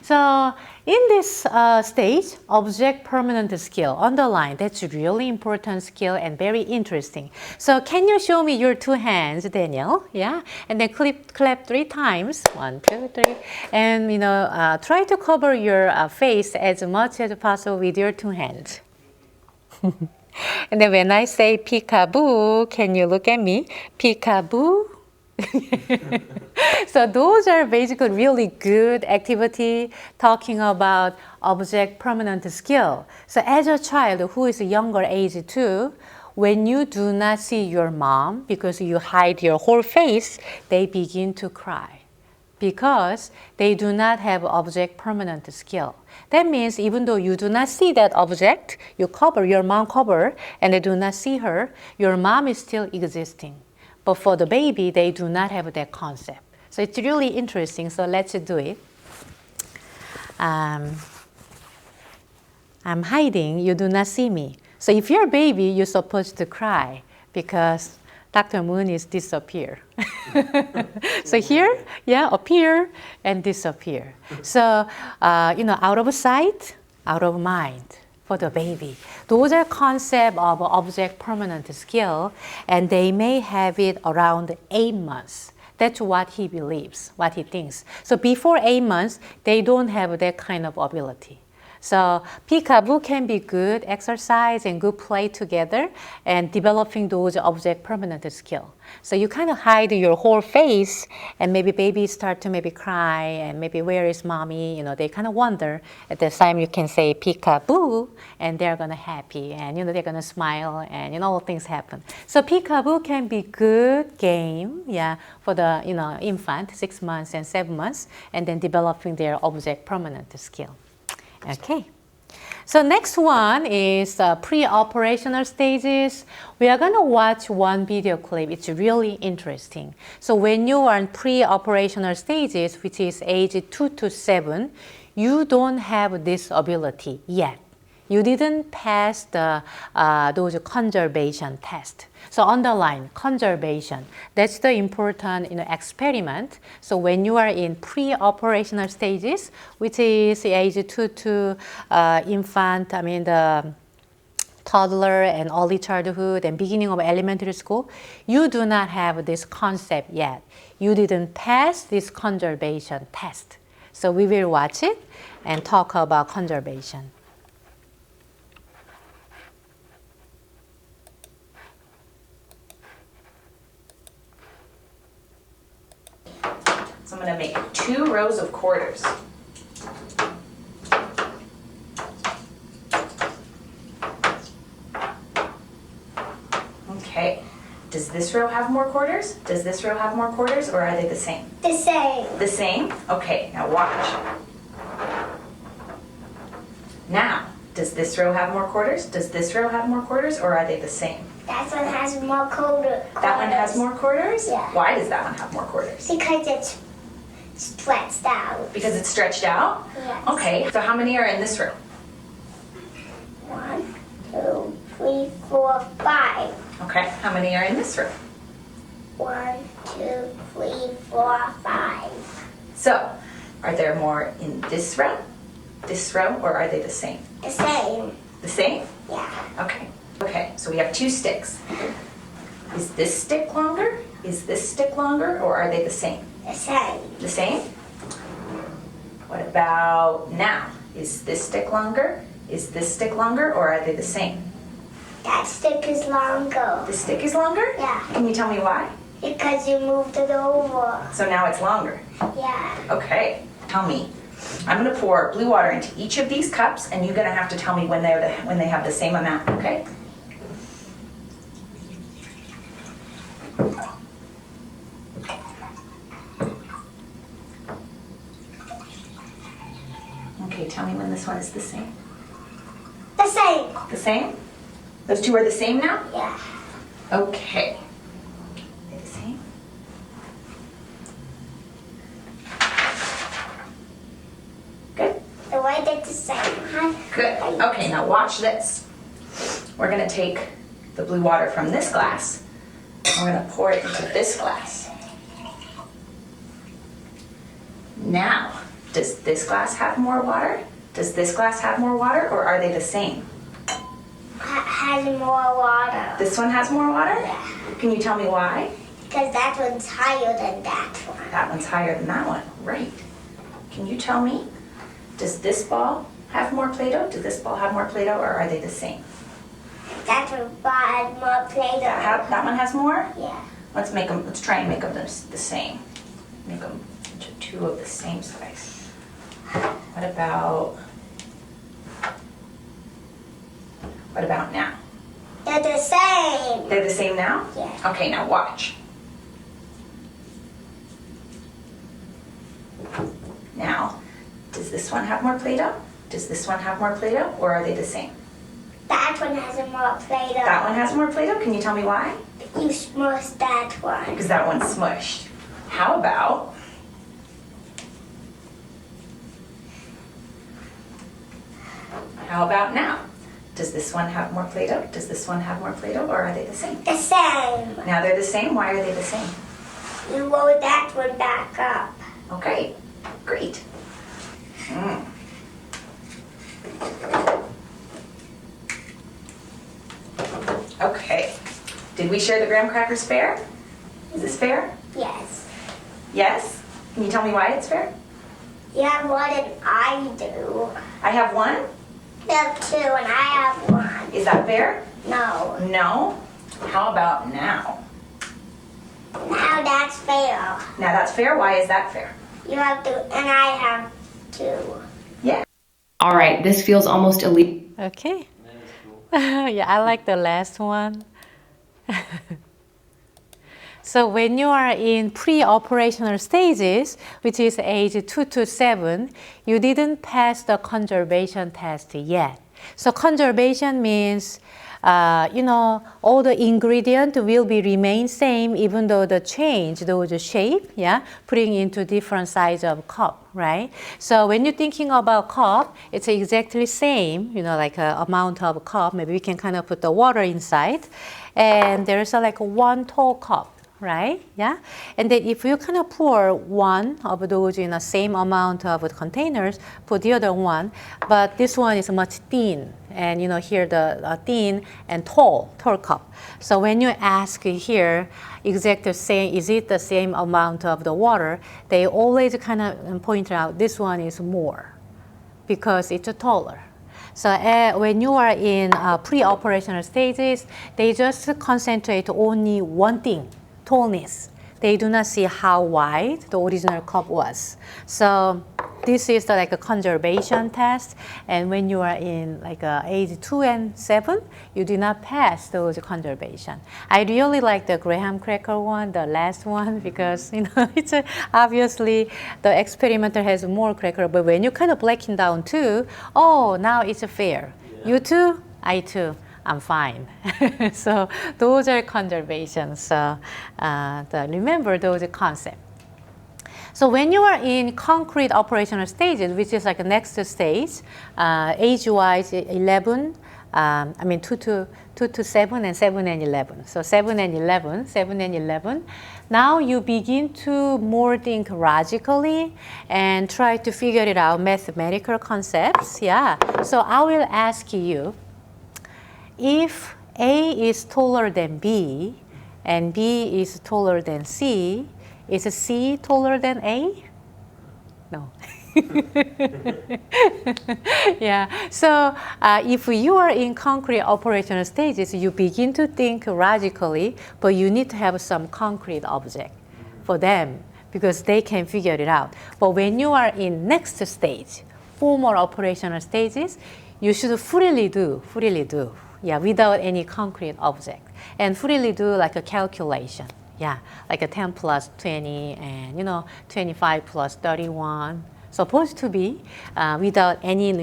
So in this stage, object permanent skill, underline, that's really important skill and very interesting. So can you show me your 2 hands, Daniel? Yeah, and then clap 3 times. 1, 2, 3, and try to cover your face as much as possible with your 2 hands. And then when I say peekaboo, can you look at me? Peekaboo. So those are basically really good activity talking about object permanent skill. So as a child who is younger age too, when you do not see your mom because you hide your whole face, they begin to cry because they do not have object permanent skill. That means even though you do not see that object, your mom cover, and they do not see her, your mom is still existing. But for the baby, they do not have that concept. So it's really interesting. So let's do it. I'm hiding. You do not see me. So if you're a baby, you're supposed to cry because Dr. Moon is disappear. So here, yeah, appear and disappear. So, out of sight, out of mind for the baby. Those are concept of object permanent skill, and they may have it around 8 months. That's what he believes, what he thinks. So before 8 months, they don't have that kind of ability. So peekaboo can be good exercise and good play together and developing those object permanent skill. So you kind of hide your whole face and maybe babies start to maybe cry and maybe where is mommy? They kind of wonder. At the time you can say peekaboo and they're gonna happy and they're gonna smile and all things happen. So peekaboo can be good game, yeah, for the infant 6 months and 7 months and then developing their object permanent skill. Okay, so next one is pre-operational stages. We are going to watch one video clip. It's really interesting. So when you are in pre-operational stages, which is age 2 to 7, you don't have this ability yet. You didn't pass those conservation tests. So underline conservation. That's the important experiment. So when you are in pre-operational stages, which is age 2 to infant, the toddler and early childhood and beginning of elementary school, you do not have this concept yet. You didn't pass this conservation test. So we will watch it and talk about conservation. So I'm going to make 2 rows of quarters. Okay. Does this row have more quarters? Does this row have more quarters, or are they the same? The same. The same? Okay, now watch. Now, does this row have more quarters? Does this row have more quarters, or are they the same? That one has more quarters. That one has more quarters? Yeah. Why does that one have more quarters? Because it's stretched out. Because it's stretched out? Yes. Okay, so how many are in this row? 1, 2, 3, 4, 5. Okay, how many are in this row? 1, 2, 3, 4, 5. So, are there more in this row, or are they the same? The same. The same? Yeah. Okay. Okay, so we have 2 sticks. Is this stick longer? Is this stick longer, or are they the same? The same. The same? What about now? Is this stick longer? Is this stick longer, or are they the same? That stick is longer. The stick is longer? Yeah. Can you tell me why? Because you moved it over. So now it's longer. Yeah. Okay, tell me. I'm gonna pour blue water into each of these cups, and you're gonna have to tell me when they have the same amount, okay? Okay, tell me when this one is the same. The same. The same? Those 2 are the same now? Yeah. Okay. They're the same? Good? The way that's the same. Good. Okay, now watch this. We're gonna take the blue water from this glass, and we're gonna pour it into this glass. Now, does this glass have more water? Does this glass have more water, or are they the same? Has more water. This one has more water? Yeah. Can you tell me why? Because that one's higher than that one. That one's higher than that one. Right. Can you tell me, does this ball have more Play-Doh? Does this ball have more Play-Doh, or are they the same? That one has more Play-Doh. That one has more? Yeah. Let's try and make them the same. Make them into 2 of the same size. What about now? They're the same. They're the same now? Yeah. Okay, now watch. Now, does this one have more Play-Doh? Does this one have more Play-Doh, or are they the same? That one has more Play-Doh. That one has more Play-Doh? Can you tell me why? You smushed that one. Because that one's smushed. How about How about now? Does this one have more Play-Doh? Does this one have more Play-Doh, or are they the same? The same. Now they're the same. Why are they the same? You roll that one back up. Okay, great. Mm. Okay. Did we share the graham crackers fair? Is this fair? Yes. Yes? Can you tell me why it's fair? You have one and I do. I have one. You have two and I have one. Is that fair? No. No. How about now? Now that's fair. Now that's fair. Why is that fair? You have two and I have two. Yeah. All right, this feels almost illegal. Okay. That is cool. Yeah, I like the last one. So when you are in pre-operational stages, which is age 2 to 7, you didn't pass the conservation test yet. So conservation means, all the ingredient will be remain same even though the change, those shape, putting into different size of cup, right? So when you're thinking about cup, it's exactly same, like a amount of cup. Maybe we can kind of put the water inside, and there's like one tall cup. Right? Yeah. And then if you kind of pour one of those in the same amount of containers, put the other one, but this one is much thin, and here the thin and tall cup. So when you ask here, exactly same, is it the same amount of the water? They always kind of point out this one is more, because it's taller. So when you are in pre-operational stages, they just concentrate only one thing. Tallness. They do not see how wide the original cup was. So this is like a conservation test. And when you are in like age 2 and 7, you do not pass those conservation. I really like the graham cracker one, the last one, because it's obviously the experimenter has more cracker. But when you kind of breaking down too, now it's fair. Yeah. You too, I too. I'm fine. So those are conservations. So remember those concepts. So when you are in concrete operational stages, which is like the next stage, age-wise 11, 2 to 7 and 7 and 11. So 7 and 11. Now you begin to more think logically and try to figure it out, mathematical concepts. Yeah. So I will ask you, if A is taller than B and B is taller than C, is C taller than A? No. Yeah. So if you are in concrete operational stages, you begin to think logically, but you need to have some concrete object for them because they can figure it out. But when you are in next stage, formal operational stages, you should freely do. Yeah, without any concrete object. And freely do like a calculation. Yeah, like a 10 plus 20 and 25 plus 31. Supposed to be without any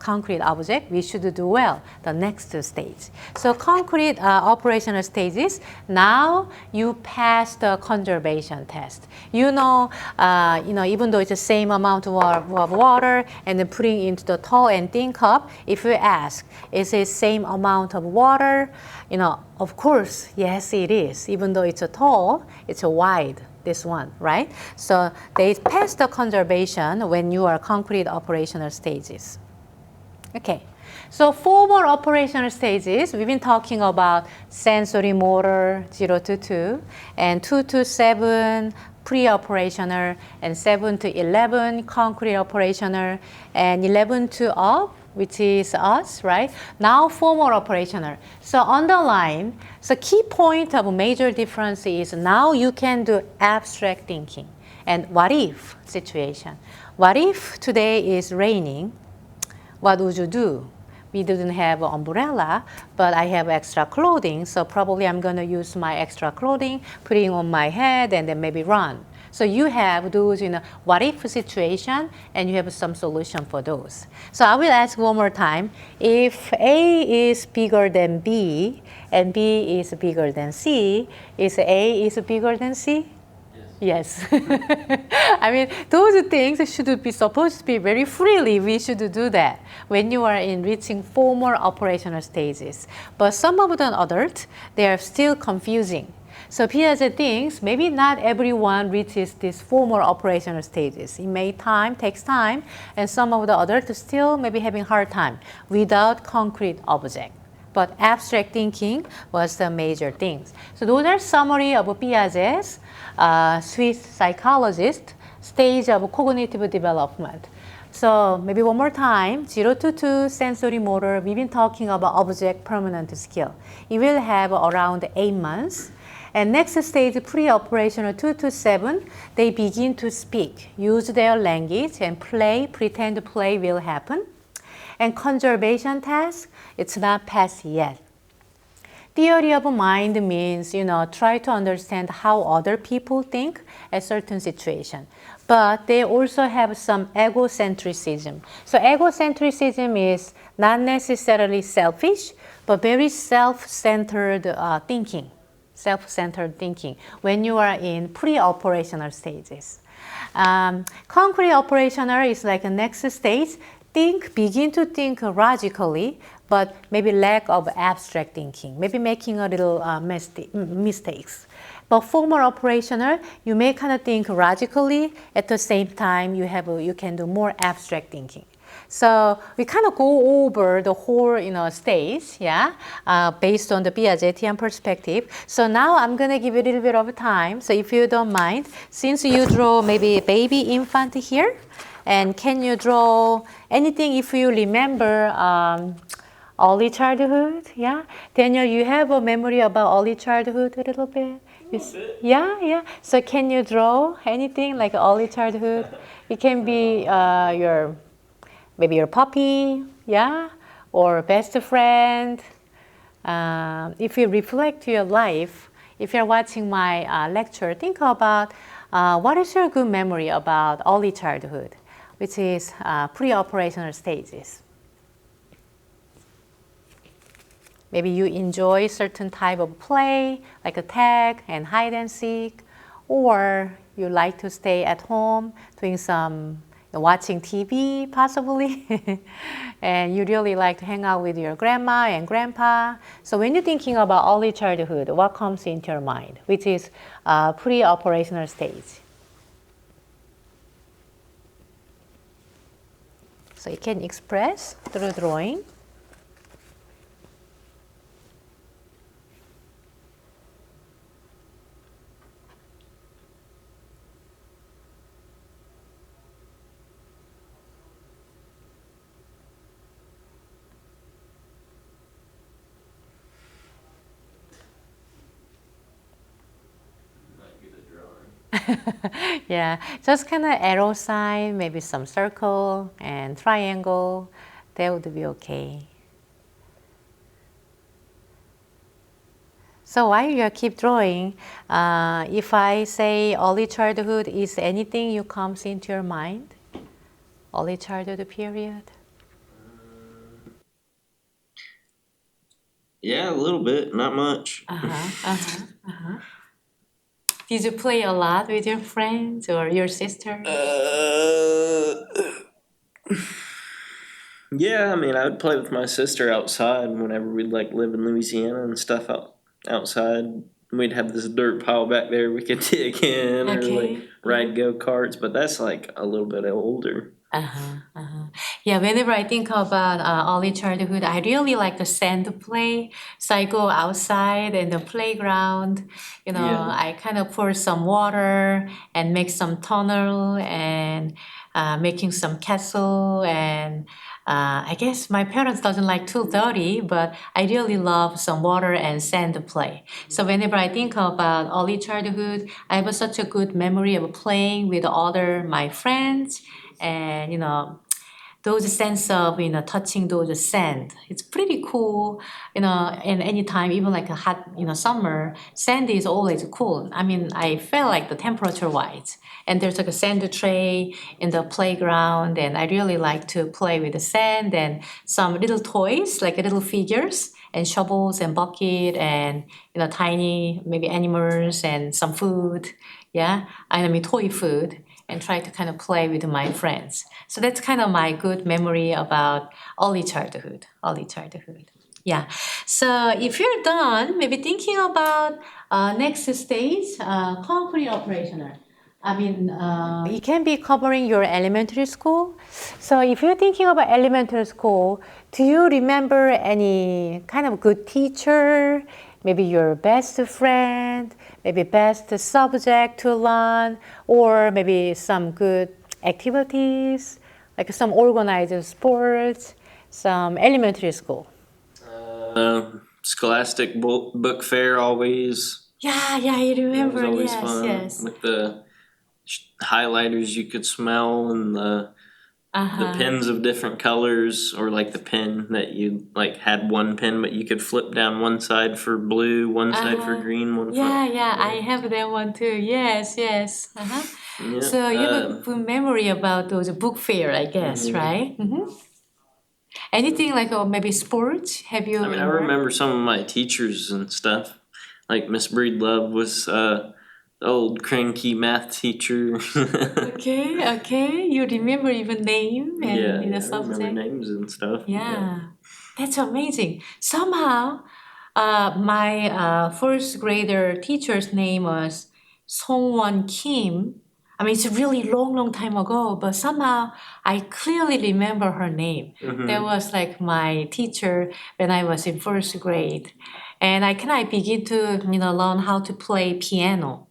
concrete object, we should do well the next stage. So concrete operational stages, now you pass the conservation test. Even though it's the same amount of water and then putting into the tall and thin cup, if you ask, is it same amount of water? Of course, yes it is. Even though it's a tall, it's a wide. This one, right? So they pass the conservation when you are concrete operational stages. Okay, so formal operational stages, we've been talking about sensory motor 0 to 2 and 2 to 7 pre-operational and 7 to 11 concrete operational and 11 to up, which is us, right? Now formal operational. So underline, so key point of major difference is now you can do abstract thinking and what if situation. What if today is raining? What would you do? We didn't have an umbrella, but I have extra clothing, so probably I'm gonna use my extra clothing, putting on my head and then maybe run. So you have those, what if situation, and you have some solution for those. So I will ask one more time. If A is bigger than B and B is bigger than C, is A is bigger than C? Yes. Yes. I mean, those things should be supposed to be very freely. We should do that when you are in reaching formal operational stages. But some of the adults, they are still confusing. So Piaget thinks maybe not everyone reaches these formal operational stages. Takes time, and some of the adults still maybe having hard time without concrete object. But abstract thinking was the major things. So those are summary of Piaget's Swiss psychologist stage of cognitive development. So maybe one more time, 0 to 2 sensory motor, we've been talking about object permanent skill. It will have around 8 months. And next stage, pre-operational 2 to 7, they begin to speak, use their language and play, pretend play will happen. And conservation task, it's not passed yet. Theory of mind means, try to understand how other people think at certain situation. But they also have some egocentrism. So egocentrism is not necessarily selfish, but very self-centered thinking. Self-centered thinking when you are in pre-operational stages. Concrete operational is like the next stage. Begin to think logically, but maybe lack of abstract thinking, maybe making a little mistakes. But formal operational, you may kind of think logically, at the same time you can do more abstract thinking. So we kind of go over the whole stage, based on the Piagetian perspective. So now I'm going to give you a little bit of time. So if you don't mind, since you draw maybe a baby infant here, and can you draw anything if you remember early childhood? Yeah, Daniel, you have a memory about early childhood a little bit. Yeah. So can you draw anything like early childhood? It can be maybe your puppy, or best friend. If you reflect your life, if you're watching my lecture, think about what is your good memory about early childhood, which is pre-operational stages. Maybe you enjoy certain type of play, like a tag and hide and seek, or you like to stay at home doing some watching TV possibly, and you really like to hang out with your grandma and grandpa. So when you're thinking about early childhood, what comes into your mind, which is pre-operational stage? So you can express through drawing. Yeah, just kind of arrow sign, maybe some circle and triangle, that would be okay. So while you keep drawing, if I say early childhood, is anything you comes into your mind? Early childhood period? Yeah, a little bit, not much. Did you play a lot with your friends or your sister? Yeah, I mean, I would play with my sister outside whenever we'd live in Louisiana and stuff outside. We'd have this dirt pile back there we could dig in or ride go-karts, but that's a little bit older. Yeah, whenever I think about early childhood, I really like the sand play. So I go outside in the playground, I kind of pour some water and make some tunnel and making some castle. And I guess my parents doesn't like too dirty, but I really love some water and sand play. So whenever I think about early childhood, I have such a good memory of playing with my friends. And those sense of touching those sand, it's pretty cool. And any time, even like a hot summer, sand is always cool. I mean, I felt like the temperature wise, and there's like a sand tray in the playground, and I really like to play with the sand and some little toys like little figures and shovels and bucket and tiny maybe animals and some food, yeah, I mean toy food, and try to kind of play with my friends. So that's kind of my good memory about early childhood. Yeah. So if you're done, maybe thinking about next stage, concrete operational. I mean, it can be covering your elementary school. So if you're thinking about elementary school, do you remember any kind of good teacher, maybe your best friend, maybe best subject to learn, or maybe some good activities, like some organized sports, some elementary school? Scholastic book fair always. Yeah, I remember. It was always Yes, fun yes. with the highlighters you could smell and the pens of different colors, or like the pen that you like had one pen but you could flip down one side for blue, one side for green, one Yeah, I have that one too. Yes. Yeah, So you have a good memory about those book fair, I guess, right? Anything like maybe sports? Have you? I mean, I remember some of my teachers and stuff. Like Miss Breedlove was the old cranky math teacher. Okay. You remember even name and Yeah, the I subject. remember names and stuff. Yeah, that's amazing. Somehow, my first grader teacher's name was Songwon Kim. I mean, it's a really long time ago, but somehow I clearly remember her name. That was like my teacher when I was in first grade. And I begin to, learn how to play piano.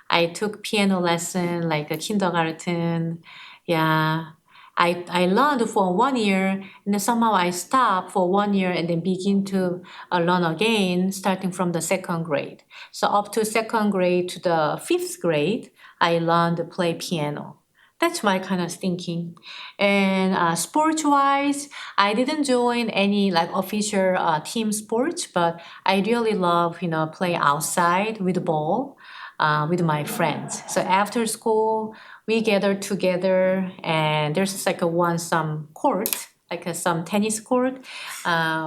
I took piano lesson like a kindergarten. Yeah. I learned for 1 year, and then somehow I stopped for 1 year and then begin to learn again, starting from the second grade. So up to second grade to the fifth grade, I learned to play piano. That's my kind of thinking. And sports-wise, I didn't join any like official team sports, but I really love, play outside with the ball. With my friends. So after school, we gather together, and there's like some court, like some tennis court.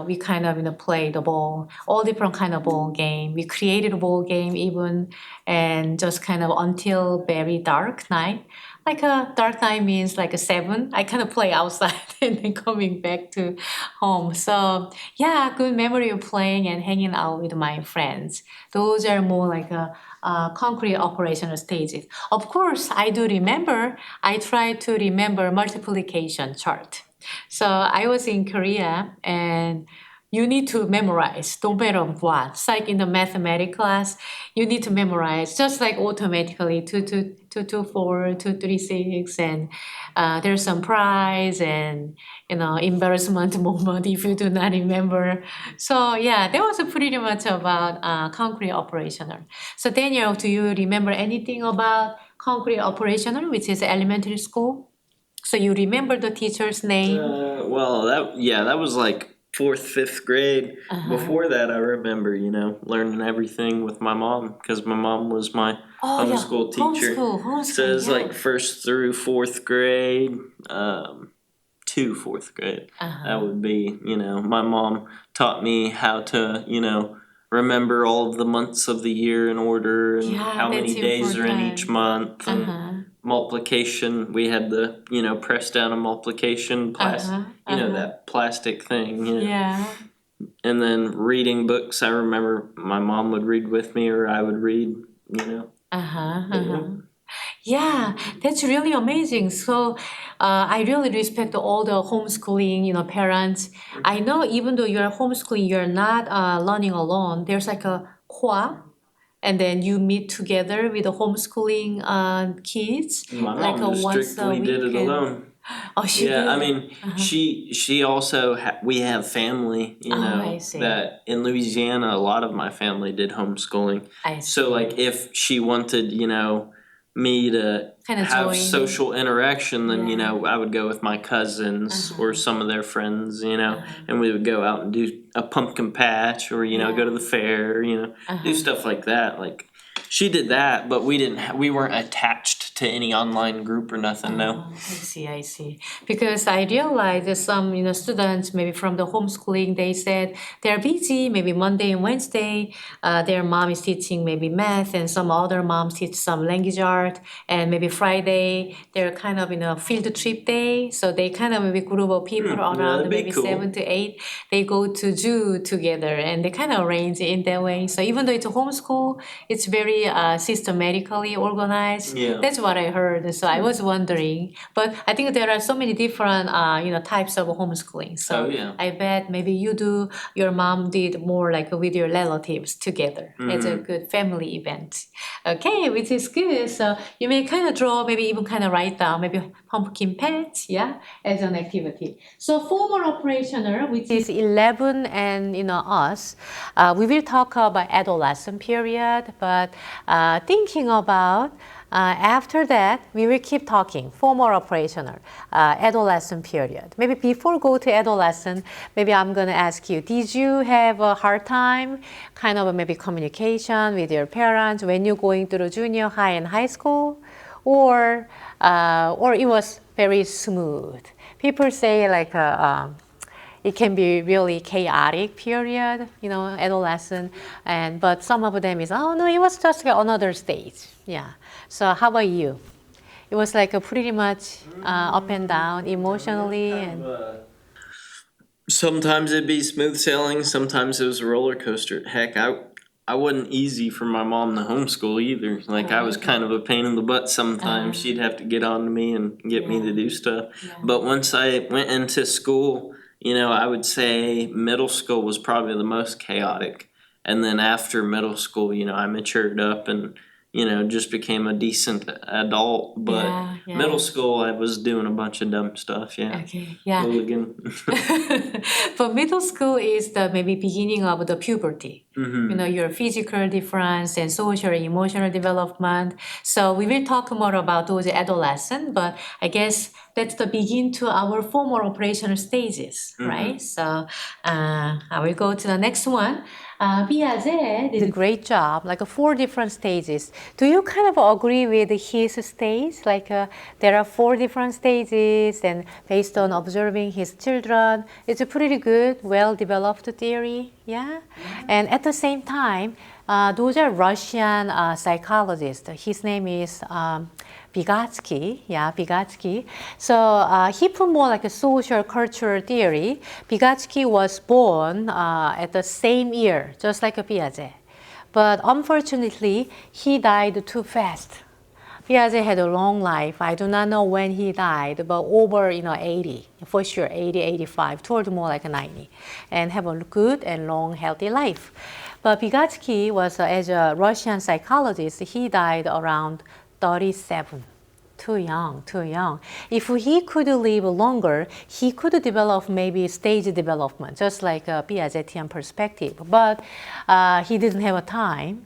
We kind of play the ball, all different kind of ball game. We created a ball game even, and just kind of until very dark night. Like a dark night means like a 7. I kind of play outside and then coming back to home. So yeah, good memory of playing and hanging out with my friends. Those are more like concrete operational stages. Of course, I do remember. I try to remember multiplication chart. So I was in Korea, and you need to memorize no matter what. It's like in the mathematics class, you need to memorize just like automatically 224, 236, and there's some prize and embarrassment moment if you do not remember. So yeah, that was pretty much about concrete operational. So Daniel, do you remember anything about concrete operational, which is elementary school? So you remember the teacher's name? That was like 4th, 5th grade. Before that, I remember, learning everything with my mom, because my mom was my homeschool teacher. Homeschool, So it was like 1st through 4th grade, to 4th grade. That would be, my mom taught me how to, remember all of the months of the year in order, and how many days are in each month, and multiplication. We had the, press down a multiplication that plastic thing. Yeah. And then reading books, I remember my mom would read with me, or I would read, Yeah, that's really amazing. So I really respect all the homeschooling, parents. I know even though you're homeschooling, you're not learning alone. There's like a KOA, and then you meet together with the homeschooling kids. My like mom just once a strictly did it week. alone. Oh, she Yeah, did? I mean, she also we have family, I see. that in Louisiana, a lot of my family did homeschooling. I see. So like if she wanted, me to Kinda have join. social interaction, then Yeah. I would go with my cousins or some of their friends, and we would go out and do a pumpkin patch, or go to the fair, do stuff like that. Like she did that, but we weren't attached to any online group or nothing, no. I see. Because I realized that some, students maybe from the homeschooling, they said they're busy, maybe Monday and Wednesday, their mom is teaching maybe math and some other moms teach some language art, and maybe Friday, they're kind of in a field trip day, so they kind of maybe group of people around that'd be maybe cool. 7 to 8, they go to zoo together and they kind of arrange it in that way. So even though it's a homeschool, it's very systematically organized. Yeah. That's what I heard. So I was wondering, but I think there are so many different, types of homeschooling. So Oh, yeah. I bet maybe your mom did more like with your relatives together as a good family event. Okay, which is good. So you may kind of draw, maybe even kind of write down, maybe pumpkin patch, as an activity. So formal operational, which is 11 and us, we will talk about adolescent period, but thinking about after that, we will keep talking, formal operational, adolescent period. Maybe before go to adolescent, maybe I'm going to ask you, did you have a hard time, kind of maybe communication with your parents when you're going through junior high and high school? Or it was very smooth? People say like it can be really chaotic period, adolescent, but some of them is, oh no, it was just like another stage. Yeah. So how about you? It was like a pretty much up and down emotionally and Sometimes it'd be smooth sailing, sometimes it was a roller coaster. Heck, I wasn't easy for my mom to homeschool either. Like I was kind of a pain in the butt sometimes. She'd have to get on to me and get me to do stuff. But once I went into school, I would say middle school was probably the most chaotic. And then after middle school, I matured up and just became a decent adult. But middle school, I was doing a bunch of dumb stuff. Yeah. Okay. Yeah. Hooligan. But middle school is the maybe beginning of the puberty. Your physical difference and social and emotional development. So we will talk more about those adolescent, but I guess that's the begin to our formal operational stages, right? So I will go to the next one. Piaget did a great job, like 4 different stages. Do you kind of agree with his stage? Like there are 4 different stages, and based on observing his children, it's a pretty good, well-developed theory, yeah? And at the same time, those are Russian psychologists. His name is Vygotsky, Vygotsky. So he put more like a social cultural theory. Vygotsky was born at the same year, just like Piaget. But unfortunately, he died too fast. Piaget had a long life. I do not know when he died, but over 80, for sure, 80, 85, toward more like 90, and have a good and long, healthy life. But Vygotsky was, as a Russian psychologist, he died around 37. Too young. If he could live longer, he could develop maybe stage development, just like a Piagetian perspective. But he didn't have a time,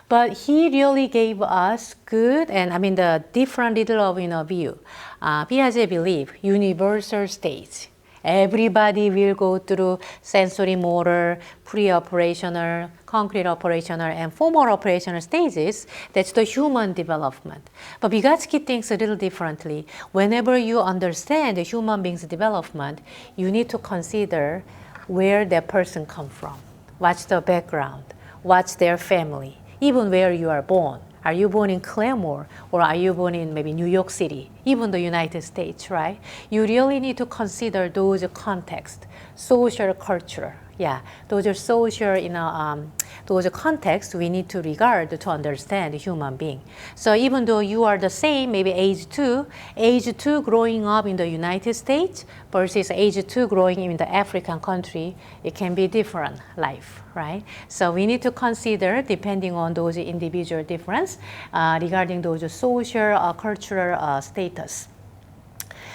But he really gave us good, and the different little of view. Piaget believed universal stage. Everybody will go through sensory motor, pre-operational, concrete operational, and formal operational stages. That's the human development. But Vygotsky thinks a little differently. Whenever you understand the human being's development, you need to consider where that person comes from. What's the background? What's their family? Even where you are born. Are you born in Claremore, or are you born in maybe New York City, even the United States, right? You really need to consider those contexts, social, culture. Those are social, those contexts we need to regard to understand the human being. So even though you are the same, maybe age 2 growing up in the United States versus age 2 growing in the African country, it can be different life, right? So we need to consider, depending on those individual difference, regarding those social, cultural status.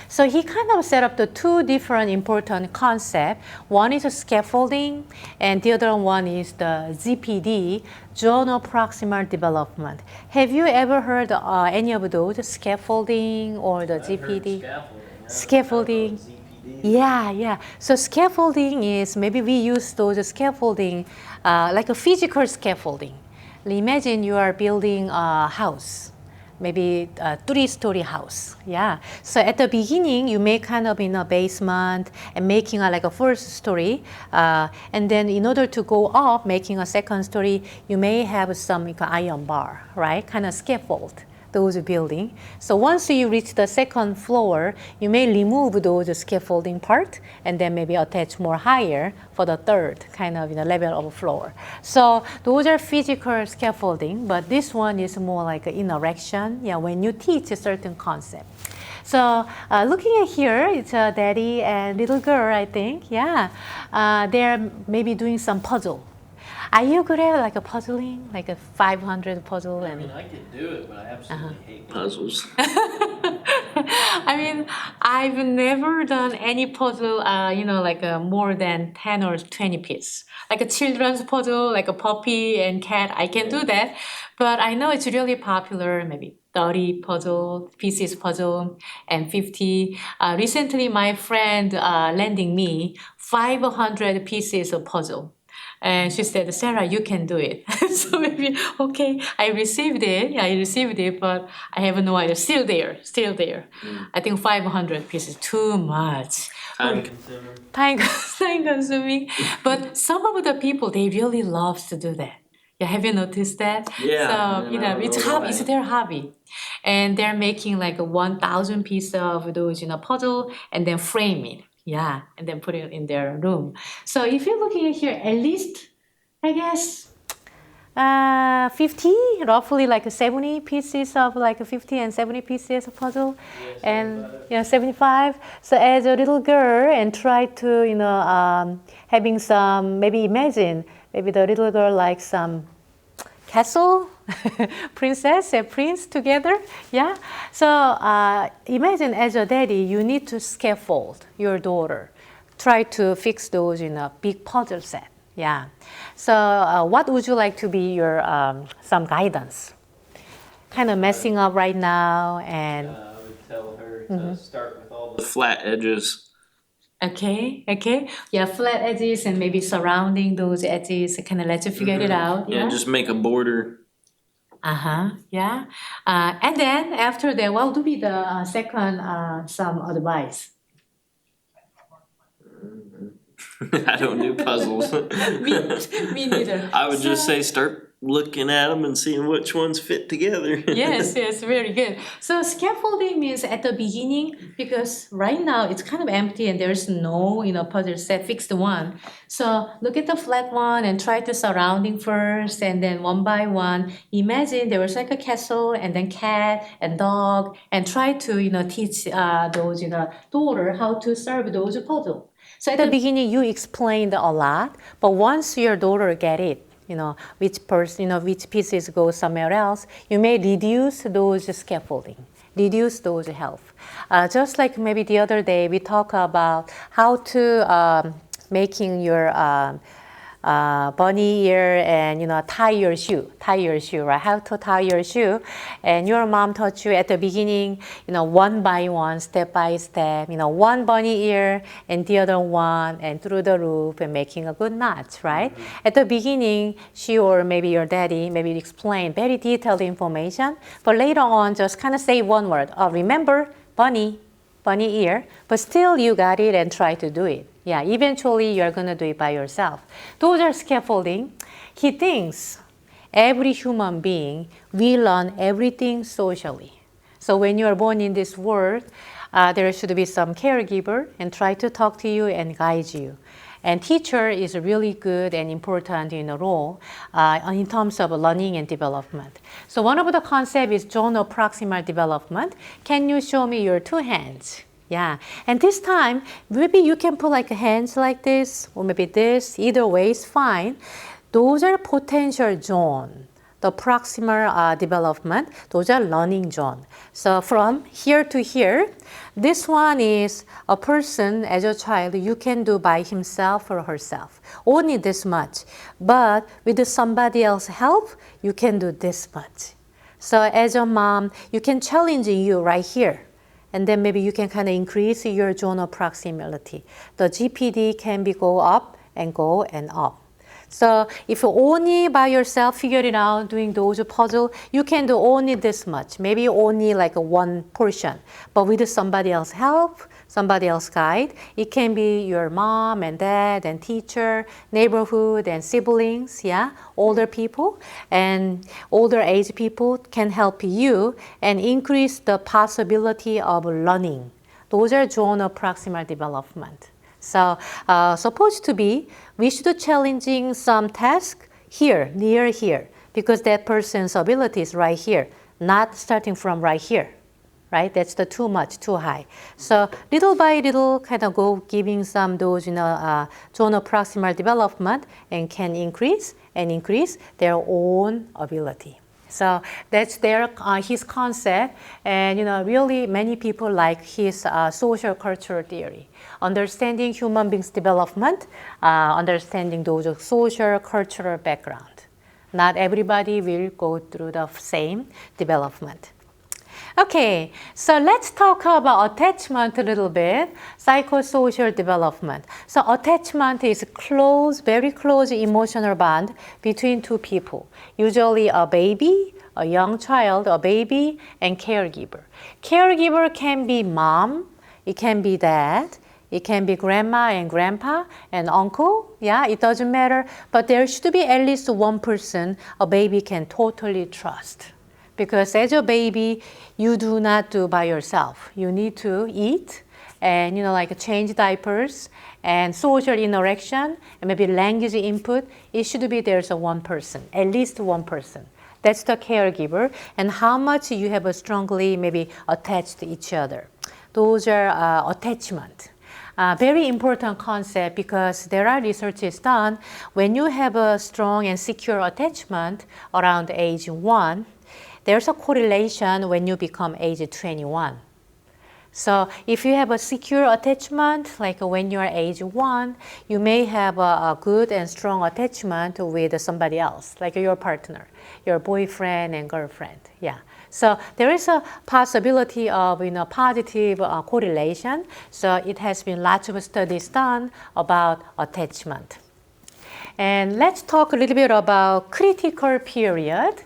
So he kind of set up the 2 different important concepts. One is scaffolding, and the other one is the ZPD, zone of proximal development. Have you ever heard any of those, scaffolding or the ZPD? Scaffolding. Yeah. So scaffolding is, maybe we use those scaffolding like a physical scaffolding. Imagine you are building a house, maybe a 3-story house. Yeah. So at the beginning, you make kind of in a basement and making like a first story. And then in order to go up, making a second story, you may have some like, iron bar, right? Kind of scaffold. Those building. So once you reach the second floor, you may remove those scaffolding part and then maybe attach more higher for the third kind of level of floor. So those are physical scaffolding, but this one is more like an interaction. Yeah, when you teach a certain concept. So looking at here, it's a daddy and little girl, I think. Yeah, they're maybe doing some puzzle. Are you good at like a puzzling, like a 500 puzzle? I mean, I could do it, but I absolutely hate Puzzles. I mean, I've never done any puzzle, like more than 10 or 20 pieces. Like a children's puzzle, like a puppy and cat, I can do that. But I know it's really popular, maybe 30 pieces puzzle and 50. Recently, my friend lending me 500 pieces of puzzle. And she said, Sarah, you can do it. So maybe, okay, I received it, but I have no idea. Still there. I think 500 pieces, too much. Time consumer. Time consuming. But some of the people, they really love to do that. Yeah, have you noticed that? Yeah. So, it's their hobby. And they're making like 1,000 pieces of those, puzzle and then frame it. Yeah, and then put it in their room. So if you're looking at here, at least, I guess, 50, roughly like 70 pieces of like 50 and 70 pieces of puzzle. And 75. So as a little girl and try to, having some, maybe imagine, maybe the little girl likes some castle, princess and prince together. Yeah. So imagine as a daddy, you need to scaffold your daughter. Try to fix those in a big puzzle set. Yeah. So what would you like to be your some guidance? Kind of messing up right now, and I would tell her to start with all The the flat edges. okay. Yeah, flat edges and maybe surrounding those edges, kind of let you figure it out. Yeah, just make a border. Yeah. And then after that, what would be the second some advice? I don't do puzzles. Me neither. I would just say start looking at them and seeing which ones fit together. Yes, very good. So scaffolding means at the beginning, because right now it's kind of empty and there's no, puzzle set, fixed one. So look at the flat one and try the surrounding first, and then one by one, imagine there was like a castle and then cat and dog, and try to, teach those, daughter how to solve those puzzles. So at the beginning, you explained a lot, but once your daughter get it, which pieces go somewhere else, you may reduce those scaffolding, reduce those help. Just like maybe the other day, we talked about how to making your bunny ear and tie your shoe, right? How to tie your shoe, and your mom taught you at the beginning, one by one, step by step, one bunny ear and the other one, and through the loop and making a good knot, right? At the beginning, she or maybe your daddy maybe explain very detailed information, but later on just kind of say one word. Remember bunny ear, but still you got it and try to do it. Yeah, eventually you're going to do it by yourself. Those are scaffolding. He thinks every human being will learn everything socially. So when you are born in this world, there should be some caregiver and try to talk to you and guide you. And teacher is really good and important in a role in terms of learning and development. So one of the concepts is zone of proximal development. Can you show me your two hands? Yeah, and this time, maybe you can put like hands like this, or maybe this, either way is fine. Those are potential zone. The proximal development, those are learning zone. So from here to here, this one is a person as a child you can do by himself or herself, only this much. But with somebody else's help, you can do this much. So as a mom, you can challenge you right here. And then maybe you can kind of increase your zone of proximity. The GPD can be go up and up. So if you only by yourself figure it out, doing those puzzle, you can do only this much, maybe only like one portion. But with somebody else help, somebody else guide, it can be your mom and dad and teacher, neighborhood and siblings, yeah, older people and older age people can help you and increase the possibility of learning. Those are zone of proximal development. So supposed to be, we should challenging some task here, near here, because that person's ability is right here, not starting from right here, right? That's the too much, too high. So little by little, kind of go giving some those, zone of proximal development and can increase their own ability. So that's his concept, and really many people like his social cultural theory, understanding human beings' development, understanding those social cultural background. Not everybody will go through the same development. Okay, so let's talk about attachment a little bit, psychosocial development. So attachment is close, very close emotional bond between two people, usually a baby, a young child, a baby, and caregiver. Caregiver can be mom, it can be dad, it can be grandma and grandpa and uncle, yeah, it doesn't matter, but there should be at least one person a baby can totally trust. Because as a baby, you do not do by yourself. You need to eat and, like change diapers and social interaction and maybe language input. It should be there's one person, at least one person. That's the caregiver and how much you have strongly maybe attached to each other. Those are attachment. Very important concept because there are researches done when you have a strong and secure attachment around age 1, there's a correlation when you become age 21. So if you have a secure attachment, like when you're age 1, you may have a good and strong attachment with somebody else, like your partner, your boyfriend and girlfriend. Yeah. So there is a possibility of positive correlation. So it has been lots of studies done about attachment. And let's talk a little bit about critical period.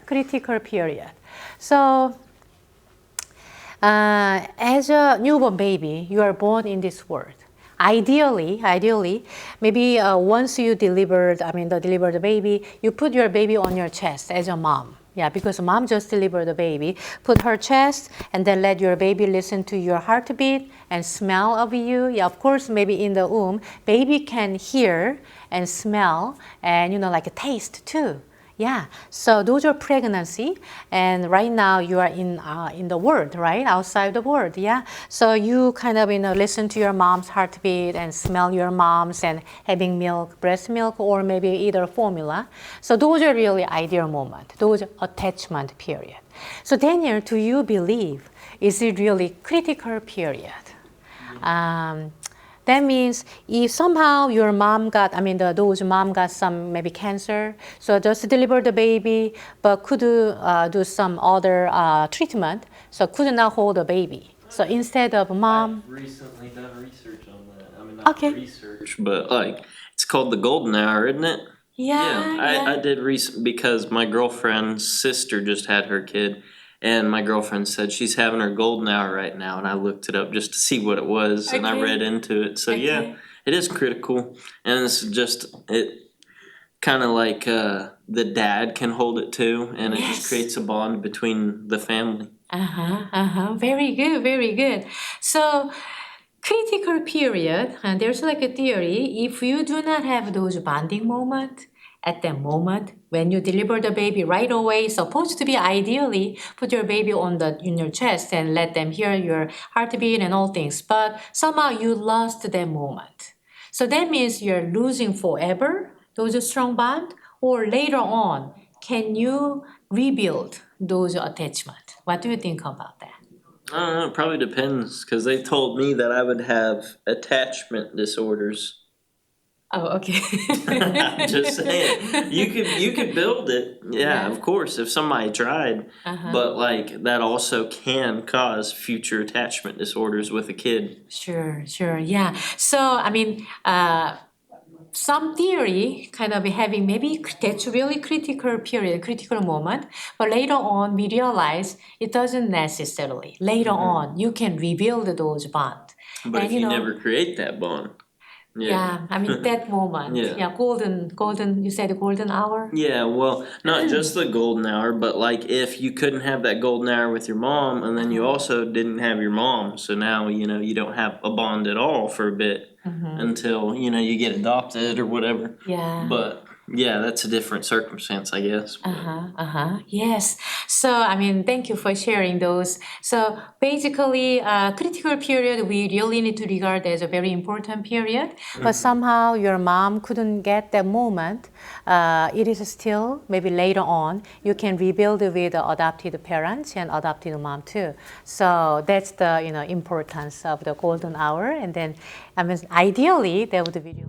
So as a newborn baby, you are born in this world. Ideally, maybe once you delivered the baby, you put your baby on your chest as a mom. Yeah, because mom just delivered the baby, put her chest and then let your baby listen to your heartbeat and smell of you. Yeah, of course, maybe in the womb, baby can hear and smell and like a taste too. Yeah, so those are pregnancy, and right now you are in the world, right, outside the world. Yeah, so you kind of listen to your mom's heartbeat and smell your mom's and having milk, breast milk, or maybe either formula. So those are really ideal moment. Those are attachment period. So Daniel, do you believe is it really critical period? That means if somehow your mom got, those mom got some maybe cancer, so just deliver the baby, but could do some other treatment, so could not hold the baby. So instead of mom. I've recently done research on that. Not research, but like it's called the golden hour, isn't it? Yeah. I did because my girlfriend's sister just had her kid. And my girlfriend said she's having her golden hour right now, and I looked it up just to see what it was, and I read into it. So yeah, it is critical, and it's just kind of like the dad can hold it too, and it just creates a bond between the family. Very good. So critical period, and there's like a theory. If you do not have those bonding moments. At that moment, when you deliver the baby right away, supposed to be ideally put your baby in your chest and let them hear your heartbeat and all things. But somehow you lost that moment. So that means you're losing forever those strong bond, or later on, can you rebuild those attachment? What do you think about that? I don't know, it probably depends, because they told me that I would have attachment disorders. Oh, okay. Just saying, you could build it. Yeah, of course, if somebody tried. But like that also can cause future attachment disorders with a kid. Sure, yeah. So some theory kind of having maybe that's really critical period, critical moment, but later on we realize it doesn't necessarily. Later on, you can rebuild those bonds. But And, if you know, never create that bond. yeah, I mean that moment. Yeah. Golden. You said golden hour. Yeah, well, not just the golden hour, but like if you couldn't have that golden hour with your mom and then you also didn't have your mom, so now, you don't have a bond at all for a bit until, you get adopted or whatever. Yeah. But yeah, that's a different circumstance, I guess. Yes. So, I mean, thank you for sharing those. So, basically, critical period we really need to regard as a very important period. But somehow your mom couldn't get that moment. It is still maybe later on you can rebuild with the adopted parents and adopted mom too. So that's the importance of the golden hour. And then, I mean, ideally, that would be.